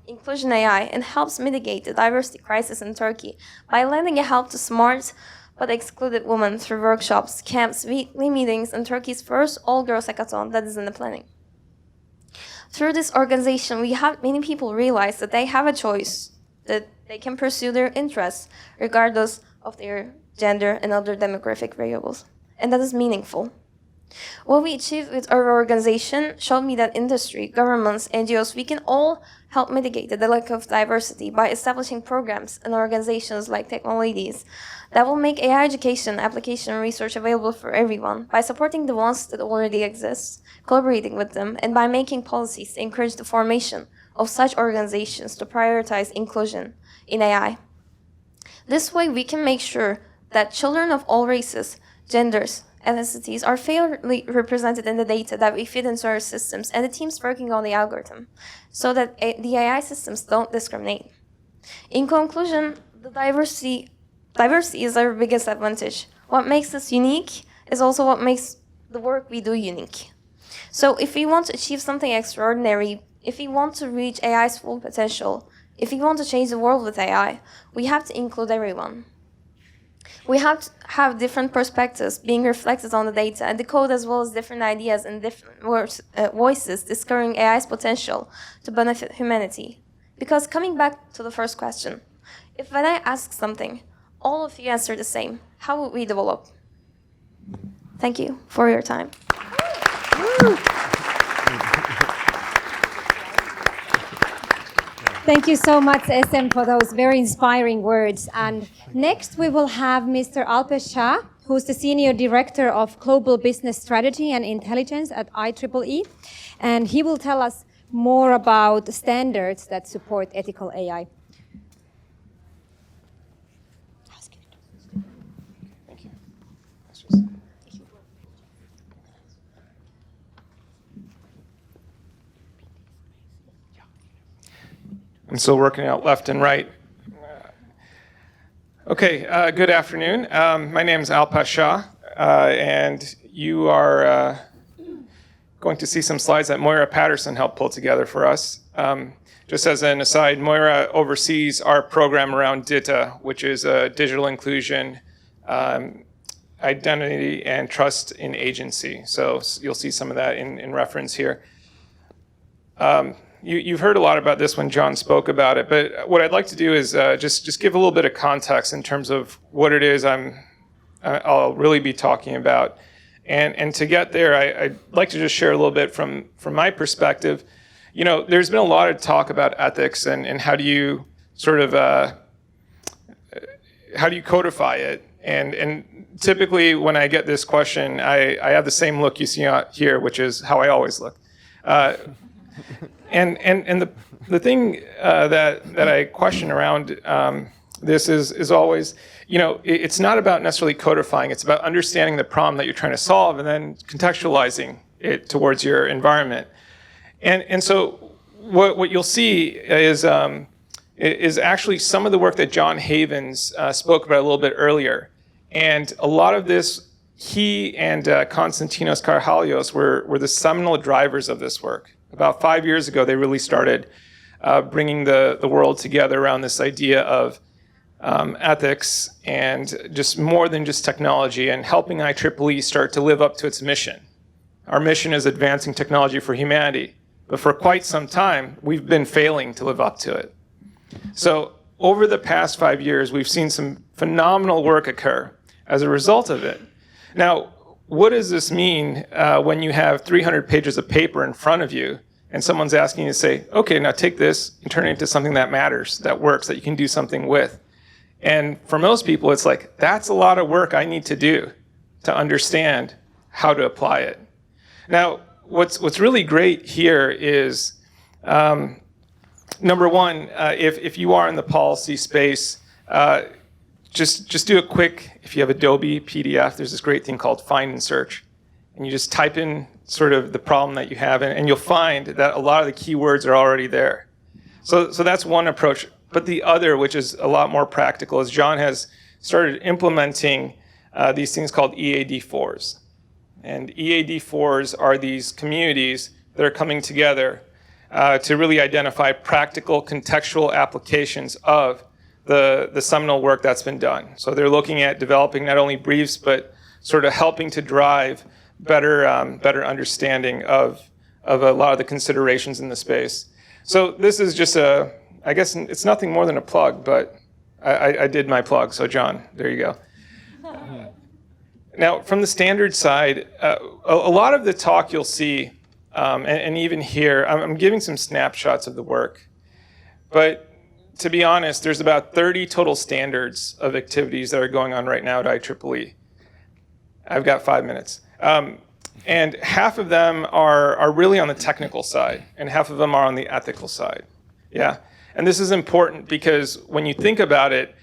inclusion AI and helps mitigate the diversity crisis in Turkey by lending a help to smart but excluded women through workshops, camps, weekly meetings, and Turkey's first all-girls hackathon that is in the planning. Through this organization, we have many people realize that they have a choice, that they can pursue their interests regardless of their gender and other demographic variables. And that is meaningful. What we achieved with our organization showed me that industry, governments, NGOs, we can all help mitigate the lack of diversity by establishing programs and organizations like Technoladies that will make AI education, application, and research available for everyone by supporting the ones that already exist, collaborating with them, and by making policies to encourage the formation of such organizations to prioritize inclusion in AI. This way, we can make sure that children of all races, genders, ethnicities are fairly represented in the data that we feed into our systems and the teams working on the algorithm, so that the AI systems don't discriminate. In conclusion, the diversity is our biggest advantage. What makes us unique is also what makes the work we do unique. So if we want to achieve something extraordinary, if we want to reach AI's full potential, if we want to change the world with AI, we have to include everyone. We have to have different perspectives being reflected on the data and the code, as well as different ideas and different voices discovering AI's potential to benefit humanity. Because coming back to the first question, if when I ask something, all of you answer the same, how would we develop? Thank you for your time. Thank you so much, SM, for those very inspiring words. And next we will have Mr. Alpesh Shah, who's the Senior Director of Global Business Strategy and Intelligence at IEEE. And he will tell us more about the standards that support ethical AI. Thank you. I'm still working out left and right. Okay, good afternoon. My name is Alpesh Shah, and you are going to see some slides that Moira Patterson helped pull together for us. Just as an aside, Moira oversees our program around DITA, which is digital inclusion, identity, and trust in agency. So you'll see some of that in reference here. You've heard a lot about this when John spoke about it, but what I'd like to do is just give a little bit of context in terms of what it is I'll really be talking about. And to get there, I'd like to just share a little bit from my perspective. You know, there's been a lot of talk about ethics and how do you sort of, how do you codify it? And typically when I get this question, I have the same look you see out here, which is how I always look. And the thing that I question around this is always, you know, it's not about necessarily codifying. It's about understanding the problem that you're trying to solve and then contextualizing it towards your environment. And so what you'll see is actually some of the work that John Havens spoke about a little bit earlier. And a lot of this, he and Konstantinos Karhalios were the seminal drivers of this work. About 5 years ago, they really started bringing the world together around this idea of ethics and just more than just technology, and helping IEEE start to live up to its mission. Our mission is advancing technology for humanity, but for quite some time, we've been failing to live up to it. So over the past 5 years, we've seen some phenomenal work occur as a result of it. Now, what does this mean when you have 300 pages of paper in front of you and someone's asking you to say, okay, now take this and turn it into something that matters, that works, that you can do something with? And for most people, it's like, that's a lot of work I need to do to understand how to apply it. Now, what's really great here is, number one, if you are in the policy space, just do a quick, if you have Adobe PDF, there's this great thing called find and search. And you just type in sort of the problem that you have, and you'll find that a lot of the keywords are already there. So that's one approach. But the other, which is a lot more practical, is John has started implementing these things called EAD4s. And EAD4s are these communities that are coming together to really identify practical contextual applications of the seminal work that's been done. So they're looking at developing not only briefs, but sort of helping to drive better understanding of a lot of the considerations in the space. So this is just a I guess it's nothing more than a plug, but I did my plug. So John, there you go. Now, from the standards side, a lot of the talk you'll see, and even here, I'm giving some snapshots of the work. But to be honest, there's about 30 total standards of activities that are going on right now at IEEE. I've got 5 minutes. And half of them are really on the technical side, and half of them are on the ethical side. Yeah. And this is important because when you think about it,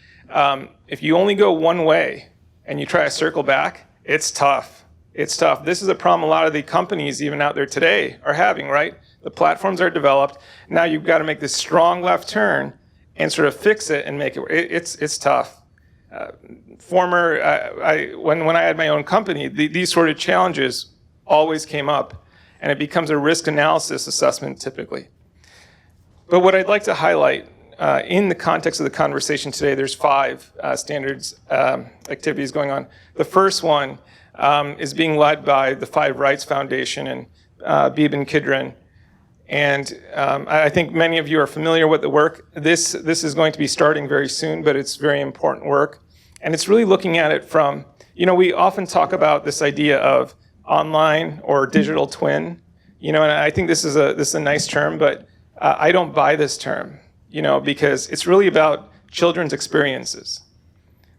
if you only go one way and you try to circle back, it's tough. It's tough. This is a problem a lot of the companies even out there today are having, right? The platforms are developed. Now you've got to make this strong left turn and sort of fix it and make it. It's tough. When I had my own company, these sort of challenges always came up, and it becomes a risk analysis assessment typically. But what I'd like to highlight in the context of the conversation today, there's 5 standards activities going on. The first one is being led by the 5 Rights Foundation and Beeben Kidron. And I think many of you are familiar with the work. This is going to be starting very soon, but it's very important work. And it's really looking at it from, we often talk about this idea of online or digital twin, and I think this is a nice term, but I don't buy this term, because it's really about children's experiences.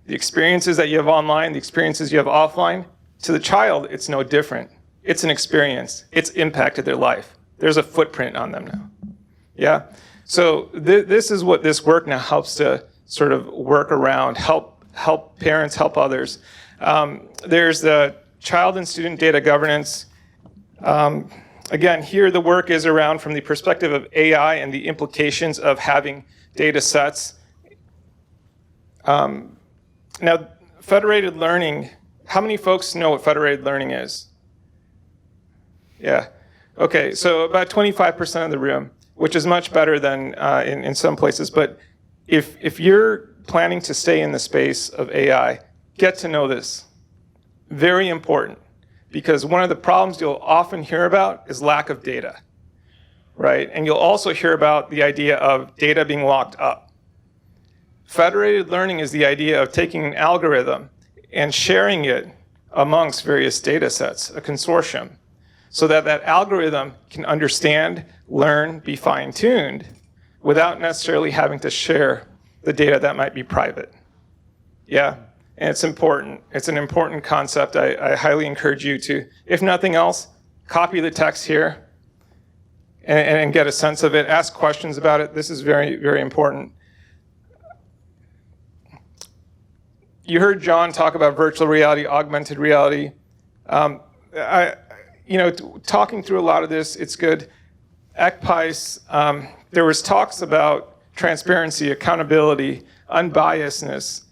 The experiences that you have online, the experiences you have offline, to the child, it's no different. It's an experience. It's impacted their life. There's a footprint on them now. Yeah? So this is what this work now helps to sort of work around, help parents, help others. There's the child and student data governance. Again, here the work is around from the perspective of AI and the implications of having data sets. Now, federated learning, how many folks know what federated learning is? Yeah. Okay, so about 25% of the room, which is much better than in some places. But if you're planning to stay in the space of AI, get to know this. Very important, because one of the problems you'll often hear about is lack of data, right? And you'll also hear about the idea of data being locked up. Federated learning is the idea of taking an algorithm and sharing it amongst various data sets, a consortium, so that that algorithm can understand, learn, be fine-tuned without necessarily having to share the data that might be private. Yeah, and it's important. It's an important concept. I highly encourage you to, if nothing else, copy the text here and get a sense of it. Ask questions about it. This is very, very important. You heard John talk about virtual reality, augmented reality. Talking through a lot of this, it's good. ECPICE, there was talks about transparency, accountability, unbiasedness.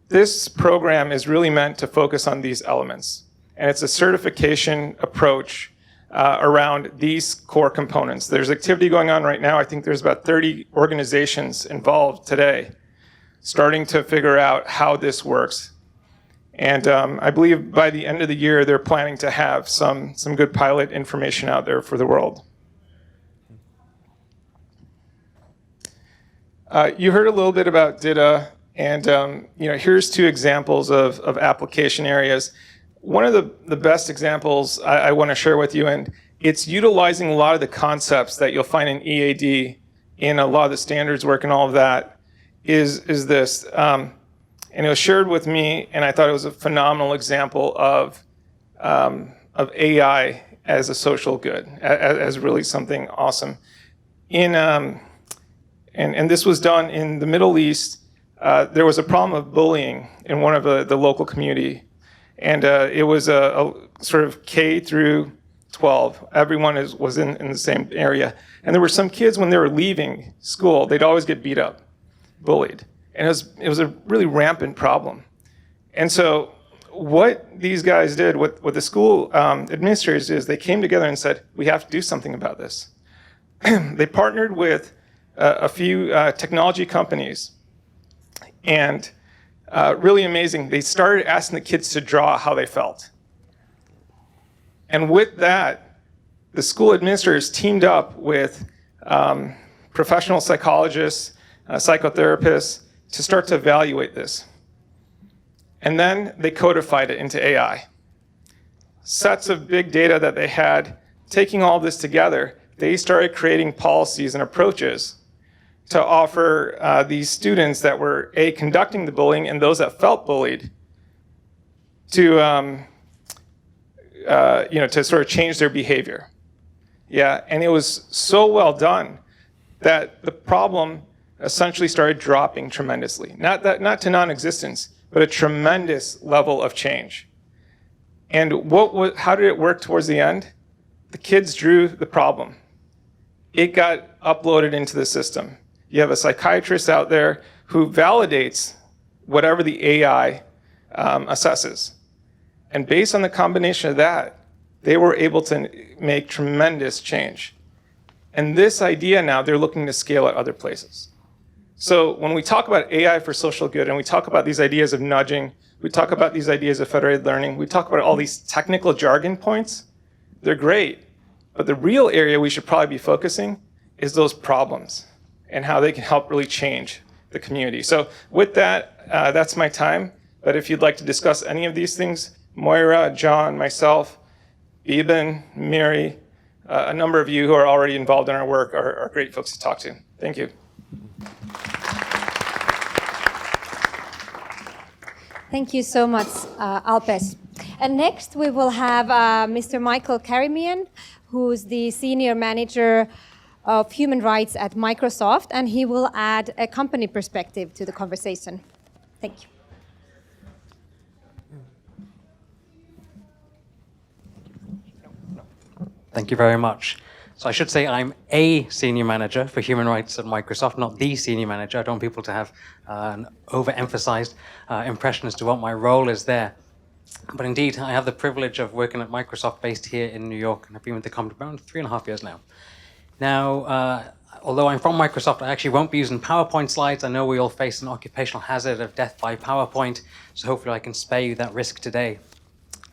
This program is really meant to focus on these elements. And it's a certification approach around these core components. There's activity going on right now. I think there's about 30 organizations involved today, starting to figure out how this works. And I believe by the end of the year, they're planning to have some good pilot information out there for the world. You heard a little bit about DITA, and here's 2 examples of application areas. One of the best examples I want to share with you, and it's utilizing a lot of the concepts that you'll find in EAD, in a lot of the standards work and all of that, is this. And it was shared with me, and I thought it was a phenomenal example of AI as a social good, as really something awesome. And this was done in the Middle East. There was a problem of bullying in one of the local community, and it was a sort of K through 12. Everyone was in the same area, and there were some kids when they were leaving school, they'd always get beat up, bullied. And it was a really rampant problem. And so what these guys did, what the school administrators did, is they came together and said, we have to do something about this. They partnered with a few technology companies. And really amazing, they started asking the kids to draw how they felt. And with that, the school administrators teamed up with professional psychologists, psychotherapists, to start to evaluate this. And then they codified it into AI. Sets of big data that they had, taking all this together, they started creating policies and approaches to offer these students that were, A, conducting the bullying and those that felt bullied to, to sort of change their behavior. Yeah, and it was so well done that the problem essentially started dropping tremendously. Not to non-existence, but a tremendous level of change. And how did it work towards the end? The kids drew the problem. It got uploaded into the system. You have a psychiatrist out there who validates whatever the AI assesses. And based on the combination of that, they were able to make tremendous change. And this idea now, they're looking to scale at other places. So when we talk about AI for social good, and we talk about these ideas of nudging, we talk about these ideas of federated learning, we talk about all these technical jargon points, they're great. But the real area we should probably be focusing is those problems and how they can help really change the community. So with that, that's my time. But if you'd like to discuss any of these things, Moira, John, myself, Eben, Miri, a number of you who are already involved in our work are great folks to talk to. Thank you. Thank you so much, Alpes. And next we will have Mr. Michael Karimian, who's the Senior Manager of Human Rights at Microsoft, and he will add a company perspective to the conversation. Thank you. Thank you very much. So I should say I'm a senior manager for human rights at Microsoft, not the senior manager. I don't want people to have an overemphasized impression as to what my role is there. But indeed, I have the privilege of working at Microsoft based here in New York, and I've been with the company around 3.5 years now. Now, although I'm from Microsoft, I actually won't be using PowerPoint slides. I know we all face an occupational hazard of death by PowerPoint, so hopefully I can spare you that risk today.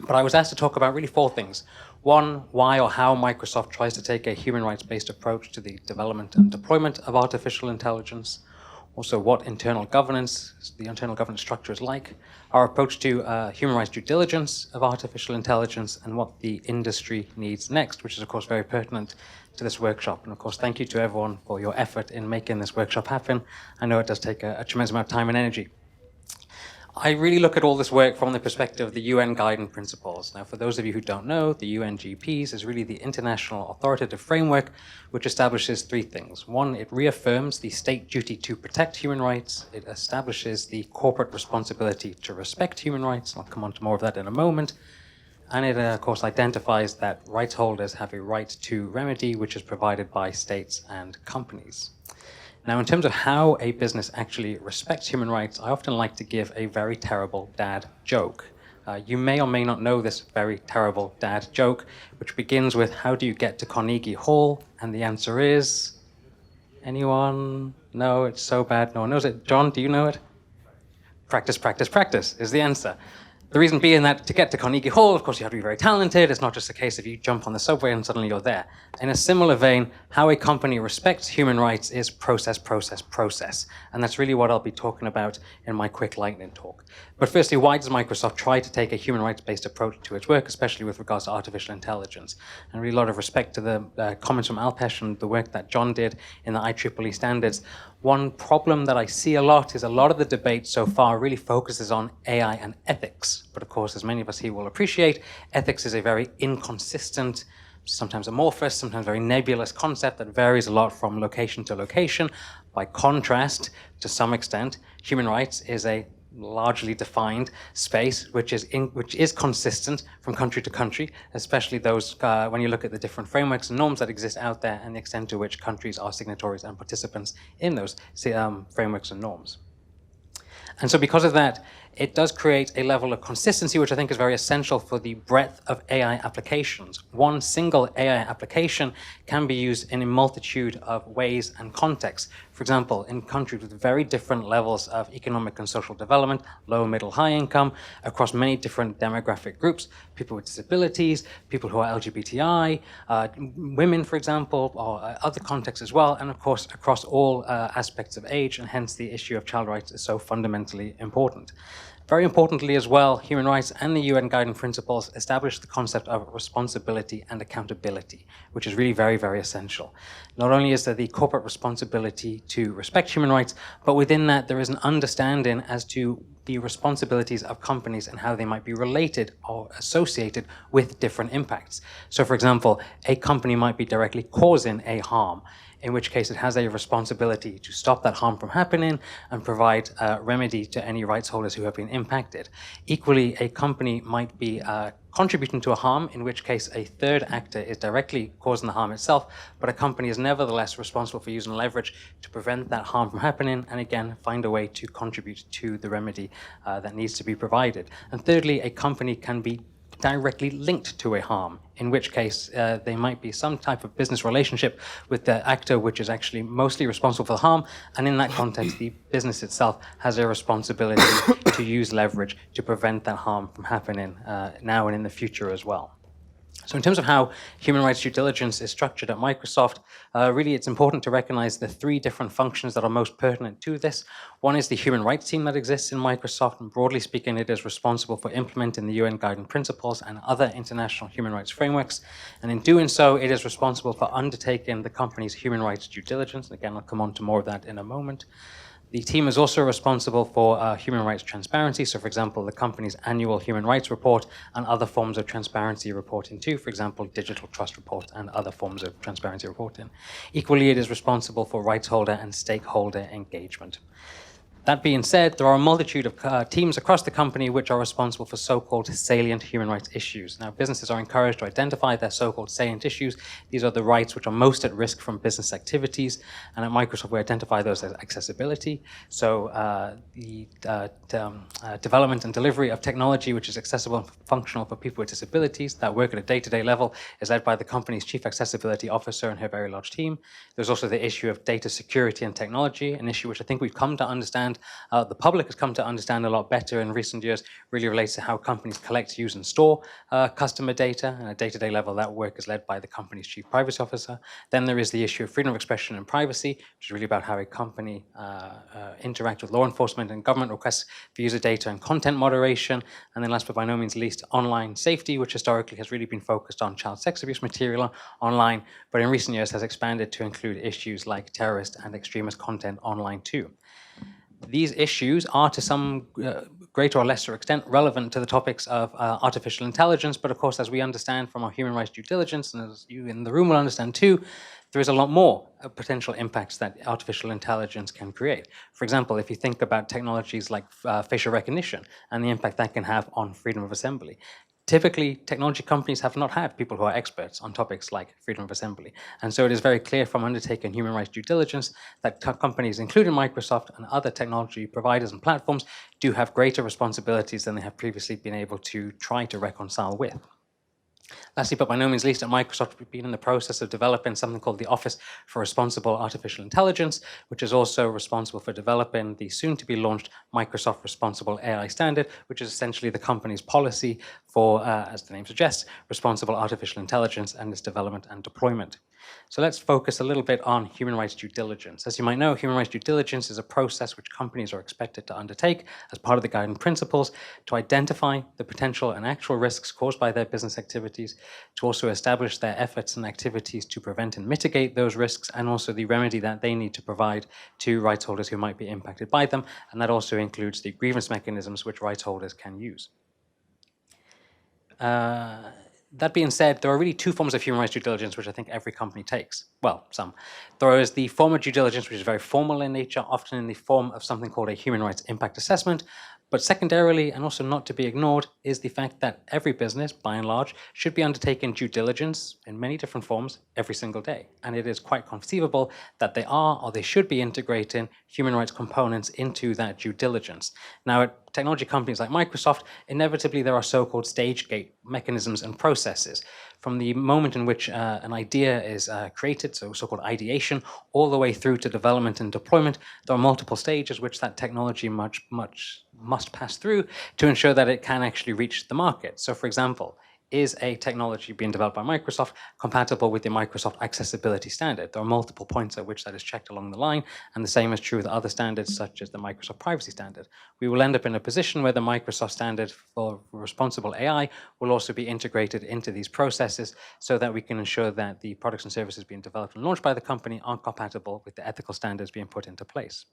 But I was asked to talk about really 4 things. 1, why or how Microsoft tries to take a human rights-based approach to the development and deployment of artificial intelligence. Also, what the internal governance structure is like. Our approach to human rights due diligence of artificial intelligence, and what the industry needs next, which is, of course, very pertinent to this workshop. And, of course, thank you to everyone for your effort in making this workshop happen. I know it does take a tremendous amount of time and energy. I really look at all this work from the perspective of the UN Guiding Principles. Now, for those of you who don't know, the UNGPs is really the international authoritative framework which establishes 3 things. 1, it reaffirms the state duty to protect human rights. It establishes the corporate responsibility to respect human rights. I'll come on to more of that in a moment. And it, of course, identifies that rights holders have a right to remedy, which is provided by states and companies. Now, in terms of how a business actually respects human rights, I often like to give a very terrible dad joke. You may or may not know this very terrible dad joke, which begins with, how do you get to Carnegie Hall? And the answer is, anyone? No, it's so bad, no one knows it. John, do you know it? Practice, practice, practice is the answer. The reason being that to get to Carnegie Hall, of course, you have to be very talented. It's not just a case of you jump on the subway and suddenly you're there. In a similar vein, how a company respects human rights is process, process, process. And that's really what I'll be talking about in my quick lightning talk. But firstly, why does Microsoft try to take a human rights-based approach to its work, especially with regards to artificial intelligence? And really a lot of respect to the comments from Alpesh and the work that John did in the IEEE standards. One problem that I see a lot is a lot of the debate so far really focuses on AI and ethics. But of course, as many of us here will appreciate, ethics is a very inconsistent, sometimes amorphous, sometimes very nebulous concept that varies a lot from location to location. By contrast, to some extent, human rights is a largely defined space, which is consistent from country to country, especially those when you look at the different frameworks and norms that exist out there and the extent to which countries are signatories and participants in those frameworks and norms. And so because of that, it does create a level of consistency, which I think is very essential for the breadth of AI applications. One single AI application can be used in a multitude of ways and contexts. For example, in countries with very different levels of economic and social development, low, middle, high income, across many different demographic groups, people with disabilities, people who are LGBTI, women, for example, or other contexts as well, and of course, across all aspects of age, and hence the issue of child rights is so fundamentally important. Very importantly as well, human rights and the UN Guiding Principles establish the concept of responsibility and accountability, which is really very, very essential. Not only is there the corporate responsibility to respect human rights, but within that there is an understanding as to the responsibilities of companies and how they might be related or associated with different impacts. So for example, a company might be directly causing a harm, in which case it has a responsibility to stop that harm from happening and provide remedy to any rights holders who have been impacted. Equally, a company might be contributing to a harm, in which case a third actor is directly causing the harm itself, but a company is nevertheless responsible for using leverage to prevent that harm from happening, and again, find a way to contribute to the remedy that needs to be provided. And thirdly, a company can be directly linked to a harm, in which case there might be some type of business relationship with the actor which is actually mostly responsible for the harm, and in that context the business itself has a responsibility to use leverage to prevent that harm from happening now and in the future as well. So in terms of how human rights due diligence is structured at Microsoft, really it's important to recognize the three different functions that are most pertinent to this. One is the human rights team that exists in Microsoft, and broadly speaking, it is responsible for implementing the UN Guiding Principles and other international human rights frameworks. And in doing so, it is responsible for undertaking the company's human rights due diligence. And again, I'll come on to more of that in a moment. The team is also responsible for human rights transparency. So for example, the company's annual human rights report and other forms of transparency reporting too, for example, digital trust report and other forms of transparency reporting. Equally, it is responsible for rights holder and stakeholder engagement. That being said, there are a multitude of teams across the company which are responsible for so-called salient human rights issues. Now, businesses are encouraged to identify their so-called salient issues. These are the rights which are most at risk from business activities. And at Microsoft, we identify those as accessibility. So the development and delivery of technology which is accessible and functional for people with disabilities that work at a day-to-day level is led by the company's chief accessibility officer and her very large team. There's also the issue of data security and technology, an issue which I think we've come to understand. The public has come to understand a lot better in recent years, really relates to how companies collect, use, and store customer data. And at a day-to-day level, that work is led by the company's chief privacy officer. Then there is the issue of freedom of expression and privacy, which is really about how a company interacts with law enforcement and government requests for user data and content moderation. And then last but by no means least, online safety, which historically has really been focused on child sex abuse material online, but in recent years has expanded to include issues like terrorist and extremist content online too. These issues are to some greater or lesser extent relevant to the topics of artificial intelligence, but of course, as we understand from our human rights due diligence, and as you in the room will understand too, there is a lot more potential impacts that artificial intelligence can create. For example, if you think about technologies like facial recognition and the impact that can have on freedom of assembly. Typically, technology companies have not had people who are experts on topics like freedom of assembly. And so it is very clear from undertaking human rights due diligence that companies, including Microsoft and other technology providers and platforms, do have greater responsibilities than they have previously been able to try to reconcile with. Lastly, but by no means least, at Microsoft, we've been in the process of developing something called the Office for Responsible Artificial Intelligence, which is also responsible for developing the soon-to-be-launched Microsoft Responsible AI Standard, which is essentially the company's policy for, as the name suggests, responsible artificial intelligence and its development and deployment. So let's focus a little bit on human rights due diligence. As you might know, human rights due diligence is a process which companies are expected to undertake as part of the guiding principles to identify the potential and actual risks caused by their business activities, to also establish their efforts and activities to prevent and mitigate those risks, and also the remedy that they need to provide to rights holders who might be impacted by them. And that also includes the grievance mechanisms which rights holders can use. That being said, there are really two forms of human rights due diligence which I think every company takes. Well, some. There is the form of due diligence which is very formal in nature, often in the form of something called a human rights impact assessment. But secondarily, and also not to be ignored, is the fact that every business, by and large, should be undertaking due diligence in many different forms every single day. And it is quite conceivable that they are or they should be integrating human rights components into that due diligence. Now, at technology companies like Microsoft, inevitably there are so-called stage gate mechanisms and processes. From the moment in which an idea is created, so-called ideation, all the way through to development and deployment, there are multiple stages which that technology must pass through to ensure that it can actually reach the market. So for example, is a technology being developed by Microsoft compatible with the Microsoft accessibility standard? There are multiple points at which that is checked along the line, and the same is true with other standards such as the Microsoft privacy standard. We will end up in a position where the Microsoft standard for responsible AI will also be integrated into these processes so that we can ensure that the products and services being developed and launched by the company are compatible with the ethical standards being put into place.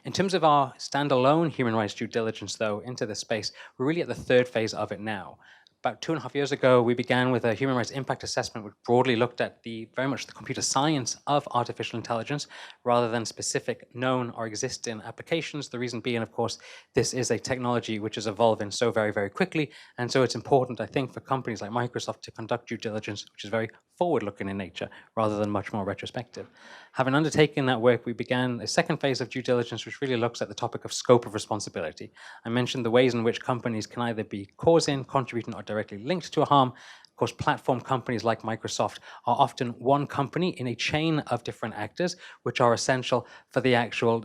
In terms of our standalone human rights due diligence, though, into this space, we're really at the third phase of it now. About 2.5 years ago, we began with a human rights impact assessment which broadly looked at very much the computer science of artificial intelligence rather than specific known or existing applications. The reason being, of course, this is a technology which is evolving so very, very quickly. And so it's important, I think, for companies like Microsoft to conduct due diligence, which is very forward-looking in nature rather than much more retrospective. Having undertaken that work, we began a second phase of due diligence, which really looks at the topic of scope of responsibility. I mentioned the ways in which companies can either be causing, contributing, or directly linked to a harm. Of course, platform companies like Microsoft are often one company in a chain of different actors, which are essential for the actual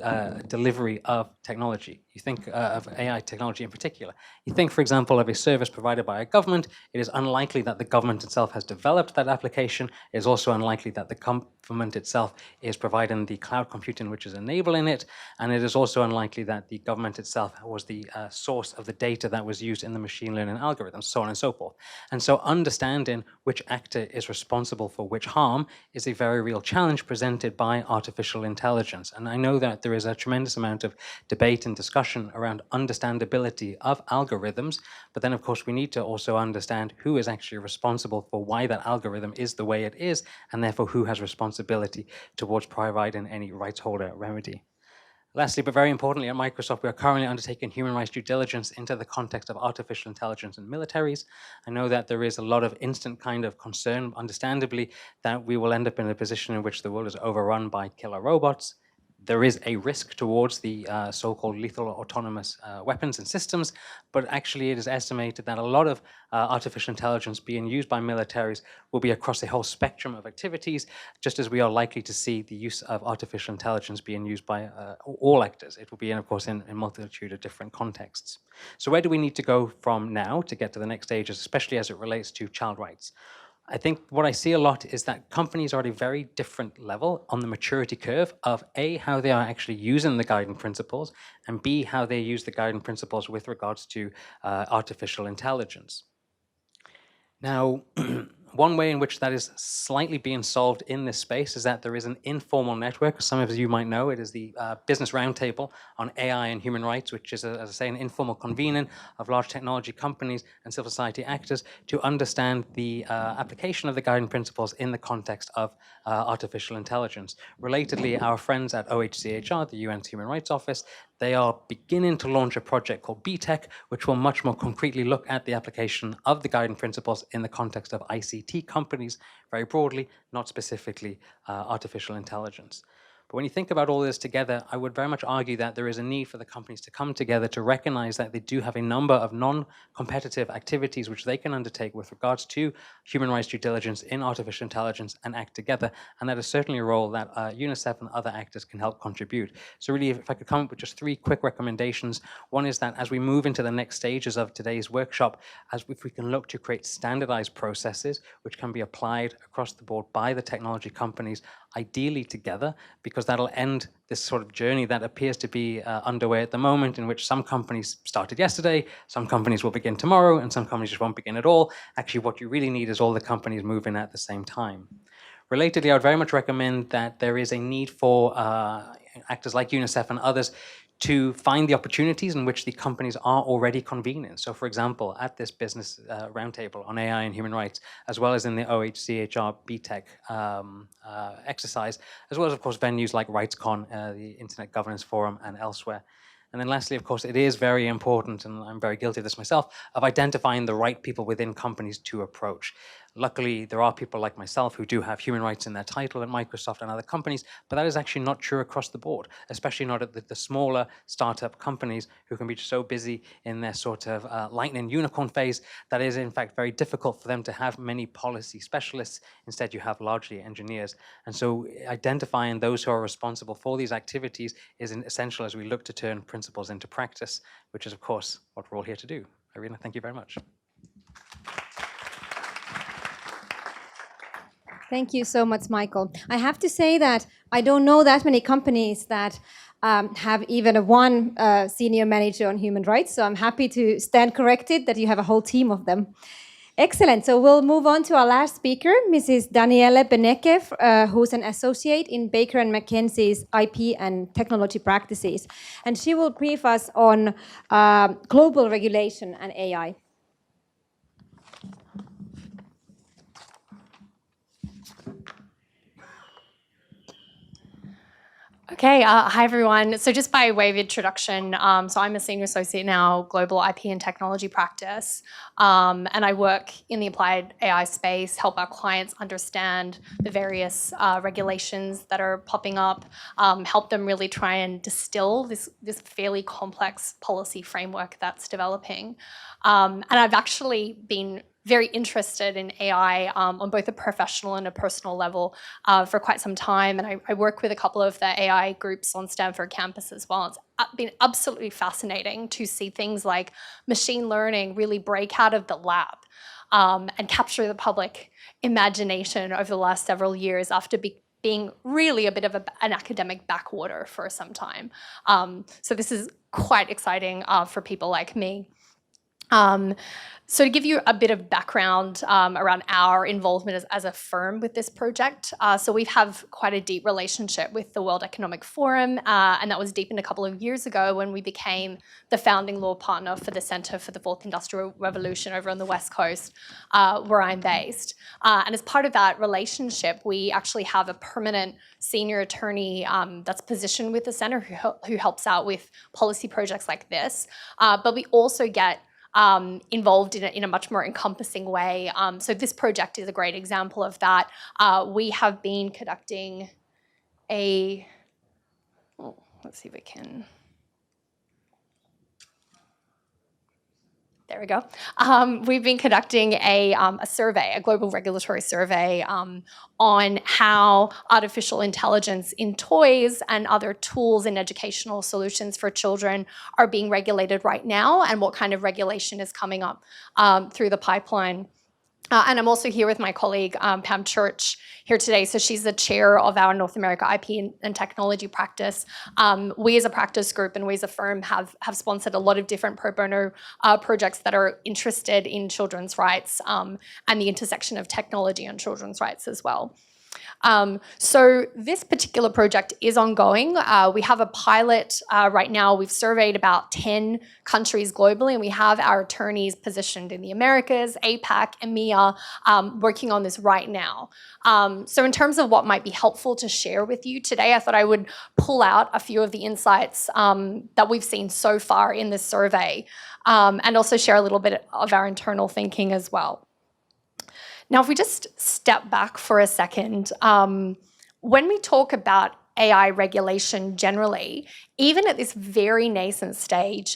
delivery of technology. You think of AI technology in particular. You think, for example, of a service provided by a government. It is unlikely that the government itself has developed that application. It is also unlikely that the government itself is providing the cloud computing which is enabling it. And it is also unlikely that the government itself was the source of the data that was used in the machine learning algorithms, so on and so forth. And so understanding which actor is responsible for which harm is a very real challenge presented by artificial intelligence. And I know that there is a tremendous amount of debate and discussion around understandability of algorithms, but then of course we need to also understand who is actually responsible for why that algorithm is the way it is, and therefore who has responsibility towards providing any rights holder remedy. Lastly, but very importantly, at Microsoft, we are currently undertaking human rights due diligence into the context of artificial intelligence and militaries. I know that there is a lot of instant kind of concern, understandably, that we will end up in a position in which the world is overrun by killer robots. There is a risk towards the so-called lethal autonomous weapons and systems, but actually it is estimated that a lot of artificial intelligence being used by militaries will be across a whole spectrum of activities, just as we are likely to see the use of artificial intelligence being used by all actors. It will be, of course, in a multitude of different contexts. So where do we need to go from now to get to the next stages, especially as it relates to child rights? I think what I see a lot is that companies are at a very different level on the maturity curve of A, how they are actually using the guiding principles, and B, how they use the guiding principles with regards to artificial intelligence. Now, one way in which that is slightly being solved in this space is that there is an informal network. Some of you might know it is the Business Roundtable on AI and Human Rights, which is, as I say, an informal convening of large technology companies and civil society actors to understand the application of the guiding principles in the context of artificial intelligence. Relatedly, our friends at OHCHR, the UN's Human Rights Office, they are beginning to launch a project called BTEC, which will much more concretely look at the application of the guiding principles in the context of ICT companies, very broadly, not specifically artificial intelligence. But when you think about all this together, I would very much argue that there is a need for the companies to come together to recognize that they do have a number of non-competitive activities which they can undertake with regards to human rights due diligence in artificial intelligence and act together. And that is certainly a role that UNICEF and other actors can help contribute. So really, if I could come up with just 3 quick recommendations. One is that as we move into the next stages of today's workshop, if we can look to create standardized processes which can be applied across the board by the technology companies, ideally together, because that'll end this sort of journey that appears to be underway at the moment, in which some companies started yesterday, some companies will begin tomorrow, and some companies just won't begin at all. Actually, what you really need is all the companies moving at the same time. Relatedly, I would very much recommend that there is a need for actors like UNICEF and others to find the opportunities in which the companies are already convening. So for example, at this business roundtable on AI and human rights, as well as in the OHCHR BTEC exercise, as well as of course venues like RightsCon, the Internet Governance Forum, and elsewhere. And then lastly, of course, it is very important, and I'm very guilty of this myself, of identifying the right people within companies to approach. Luckily, there are people like myself who do have human rights in their title at Microsoft and other companies, but that is actually not true across the board, especially not at the smaller startup companies who can be so busy in their sort of lightning unicorn phase that it is in fact very difficult for them to have many policy specialists. Instead, you have largely engineers. And so identifying those who are responsible for these activities is essential as we look to turn principles into practice, which is, of course, what we're all here to do. Irina, thank you very much. Thank you so much, Michael. I have to say that I don't know that many companies that have even one senior manager on human rights, so I'm happy to stand corrected that you have a whole team of them. Excellent. So we'll move on to our last speaker, Mrs. Daniele Beneke, who's an associate in Baker & McKenzie's IP and technology practices. And she will brief us on global regulation and AI. Okay, hi everyone. So just by way of introduction, so I'm a senior associate now, global IP and technology practice, and I work in the applied AI space, help our clients understand the various regulations that are popping up, help them really try and distill this fairly complex policy framework that's developing. And I've actually been very interested in AI on both a professional and a personal level for quite some time. And I work with a couple of the AI groups on Stanford campus as well. It's been absolutely fascinating to see things like machine learning really break out of the lab and capture the public imagination over the last several years after being really a bit of an academic backwater for some time. So this is quite exciting for people like me. So to give you a bit of background around our involvement as a firm with this project, so we have quite a deep relationship with the World Economic Forum, and that was deepened a couple of years ago when we became the founding law partner for the Center for the Fourth Industrial Revolution over on the West Coast, where I'm based. And as part of that relationship, we actually have a permanent senior attorney that's positioned with the center who helps out with policy projects like this. But we also get involved in a much more encompassing way. So this project is a great example of that. We have been conducting let's see if we can, there we go. We've been conducting a survey, a global regulatory survey on how artificial intelligence in toys and other tools in educational solutions for children are being regulated right now and what kind of regulation is coming up through the pipeline. And I'm also here with my colleague, Pam Church, here today. So she's the chair of our North America IP and technology practice. We as a practice group and we as a firm have sponsored a lot of different pro bono projects that are interested in children's rights and the intersection of technology and children's rights as well. So this particular project is ongoing. We have a pilot right now. We've surveyed about 10 countries globally, and we have our attorneys positioned in the Americas, APAC, EMEA, working on this right now. So in terms of what might be helpful to share with you today, I thought I would pull out a few of the insights that we've seen so far in this survey, and also share a little bit of our internal thinking as well. Now, if we just step back for a second, when we talk about AI regulation generally, even at this very nascent stage,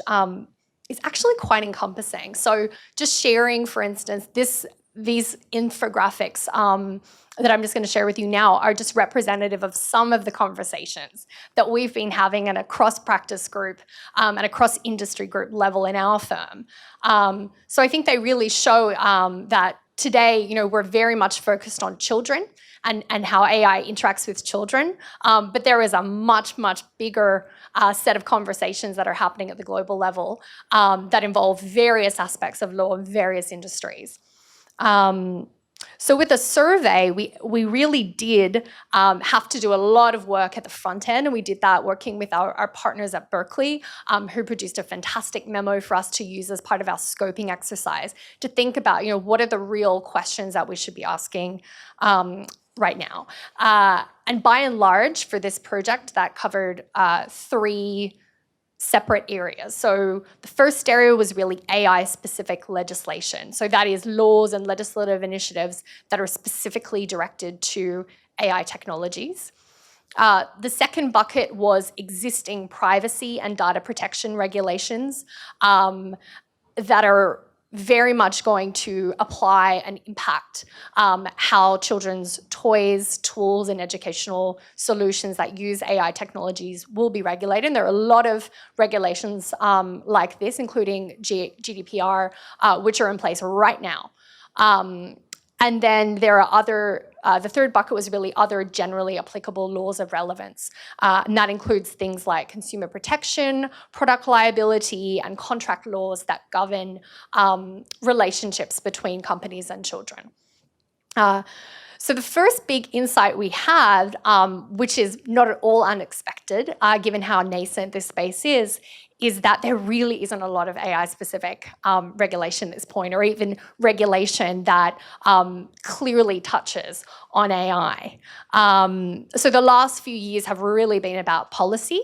it's actually quite encompassing. So just sharing, for instance, these infographics that I'm just going to share with you now are just representative of some of the conversations that we've been having at a cross-practice group and a cross-industry group level in our firm. So I think they really show that today, we're very much focused on children and how AI interacts with children, but there is a much, much bigger set of conversations that are happening at the global level that involve various aspects of law and various industries. So with the survey, we really did have to do a lot of work at the front end, and we did that working with our partners at Berkeley, who produced a fantastic memo for us to use as part of our scoping exercise to think about, what are the real questions that we should be asking right now. And by and large, for this project, that covered three separate areas. So the first area was really AI-specific legislation. So that is laws and legislative initiatives that are specifically directed to AI technologies. The second bucket was existing privacy and data protection regulations that are very much going to apply and impact how children's toys, tools, and educational solutions that use AI technologies will be regulated. And there are a lot of regulations like this, including GDPR, which are in place right now. And then there are other, the third bucket was really other generally applicable laws of relevance. And that includes things like consumer protection, product liability, and contract laws that govern relationships between companies and children. So the first big insight we had, which is not at all unexpected, given how nascent this space is that there really isn't a lot of AI-specific regulation at this point, or even regulation that clearly touches on AI. So the last few years have really been about policy,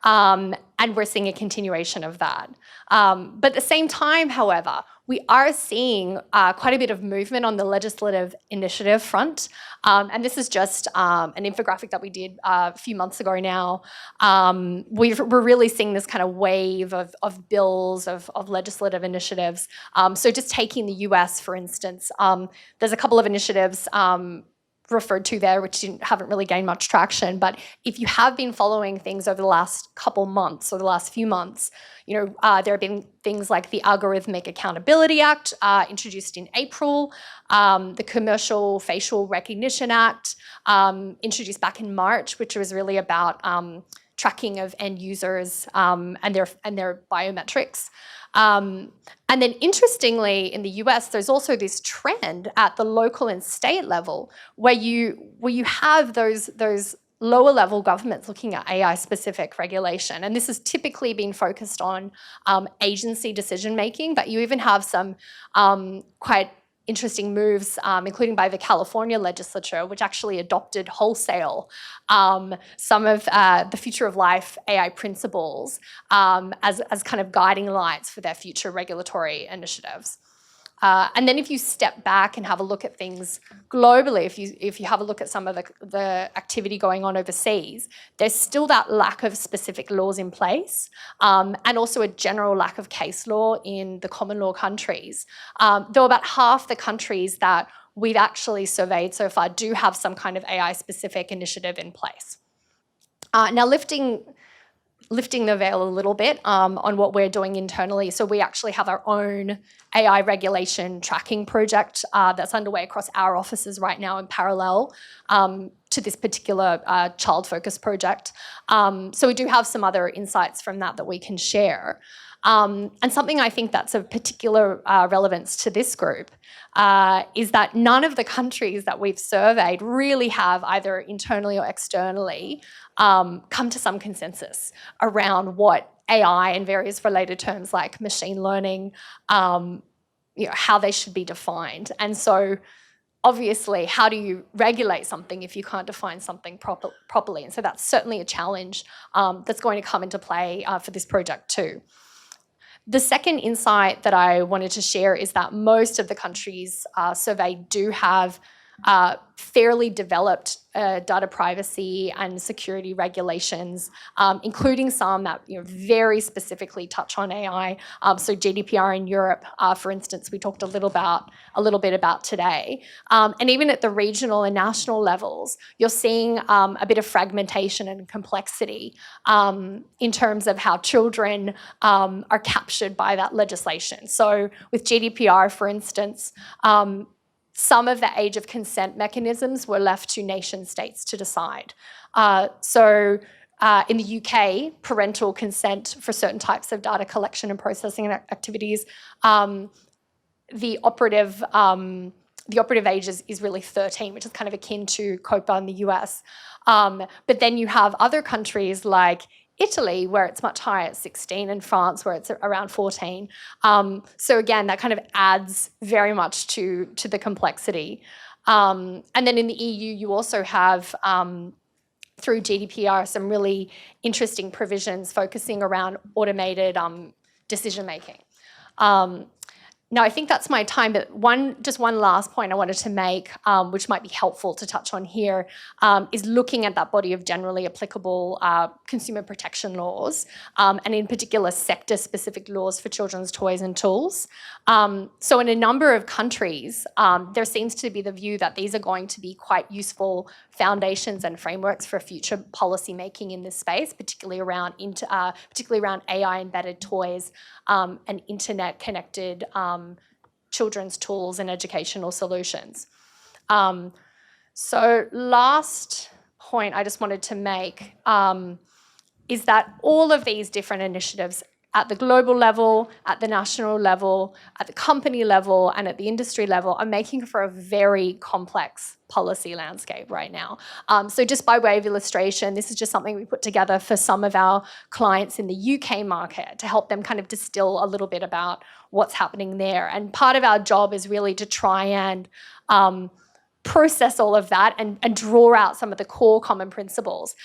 and we're seeing a continuation of that. But at the same time, however, we are seeing quite a bit of movement on the legislative initiative front. And this is just an infographic that we did a few months ago now. We're really seeing this kind of wave of bills, of legislative initiatives. So just taking the US, for instance, there's a couple of initiatives referred to there, which haven't really gained much traction. But if you have been following things over the last couple months or the last few months, there have been things like the Algorithmic Accountability Act, introduced in April, the Commercial Facial Recognition Act, introduced back in March, which was really about tracking of end users and their biometrics. And then interestingly, in the US, there's also this trend at the local and state level where you have those lower level governments looking at AI-specific regulation. And this has typically been focused on agency decision making, but you even have some quite interesting moves, including by the California legislature, which actually adopted wholesale some of the future of life AI principles as kind of guiding lights for their future regulatory initiatives. And then if you step back and have a look at things globally, if you have a look at some of the activity going on overseas, there's still that lack of specific laws in place, and also a general lack of case law in the common law countries. Though about half the countries that we've actually surveyed so far do have some kind of AI-specific initiative in place. Now, lifting the veil a little bit on what we're doing internally. So we actually have our own AI regulation tracking project that's underway across our offices right now in parallel to this particular child-focused project. So we do have some other insights from that we can share. And something I think that's of particular relevance to this group is that none of the countries that we've surveyed really have, either internally or externally, come to some consensus around what AI and various related terms like machine learning, how they should be defined. And so obviously, how do you regulate something if you can't define something properly? And so that's certainly a challenge that's going to come into play for this project too. The second insight that I wanted to share is that most of the countries surveyed do have fairly developed data privacy and security regulations, including some that very specifically touch on AI. So GDPR in Europe, for instance, we talked a little bit about today. And even at the regional and national levels, you're seeing a bit of fragmentation and complexity in terms of how children are captured by that legislation. So with GDPR, for instance, some of the age of consent mechanisms were left to nation states to decide. So in the UK, parental consent for certain types of data collection and processing activities, the operative age is really 13, which is kind of akin to COPA in the US. But then you have other countries like Italy, where it's much higher at 16, and France, where it's around 14. So again, that kind of adds very much to the complexity. And then in the EU, you also have through GDPR, some really interesting provisions focusing around automated decision making. Now, I think that's my time, but just one last point I wanted to make, which might be helpful to touch on here, is looking at that body of generally applicable consumer protection laws, and in particular sector-specific laws for children's toys and tools. So in a number of countries, there seems to be the view that these are going to be quite useful foundations and frameworks for future policy making in this space, particularly around AI-embedded toys and internet-connected children's tools and educational solutions. So last point I just wanted to make is that all of these different initiatives at the global level, at the national level, at the company level, and at the industry level are making for a very complex policy landscape right now. So just by way of illustration, this is just something we put together for some of our clients in the UK market to help them kind of distill a little bit about what's happening there. And part of our job is really to try and process all of that and draw out some of the core common principles.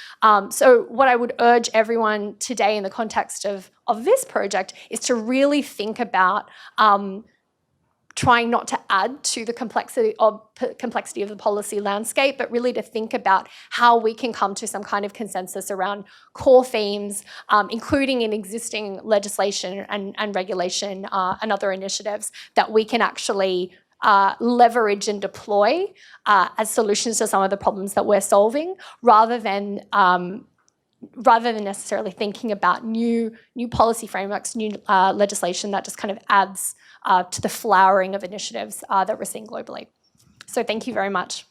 So what I would urge everyone today in the context of this project is to really think about trying not to add to the complexity of the policy landscape, but really to think about how we can come to some kind of consensus around core themes, including in existing legislation and regulation and other initiatives that we can actually leverage and deploy as solutions to some of the problems that we're solving, rather than necessarily thinking about new policy frameworks, new legislation that just kind of adds to the flowering of initiatives that we're seeing globally. So thank you very much.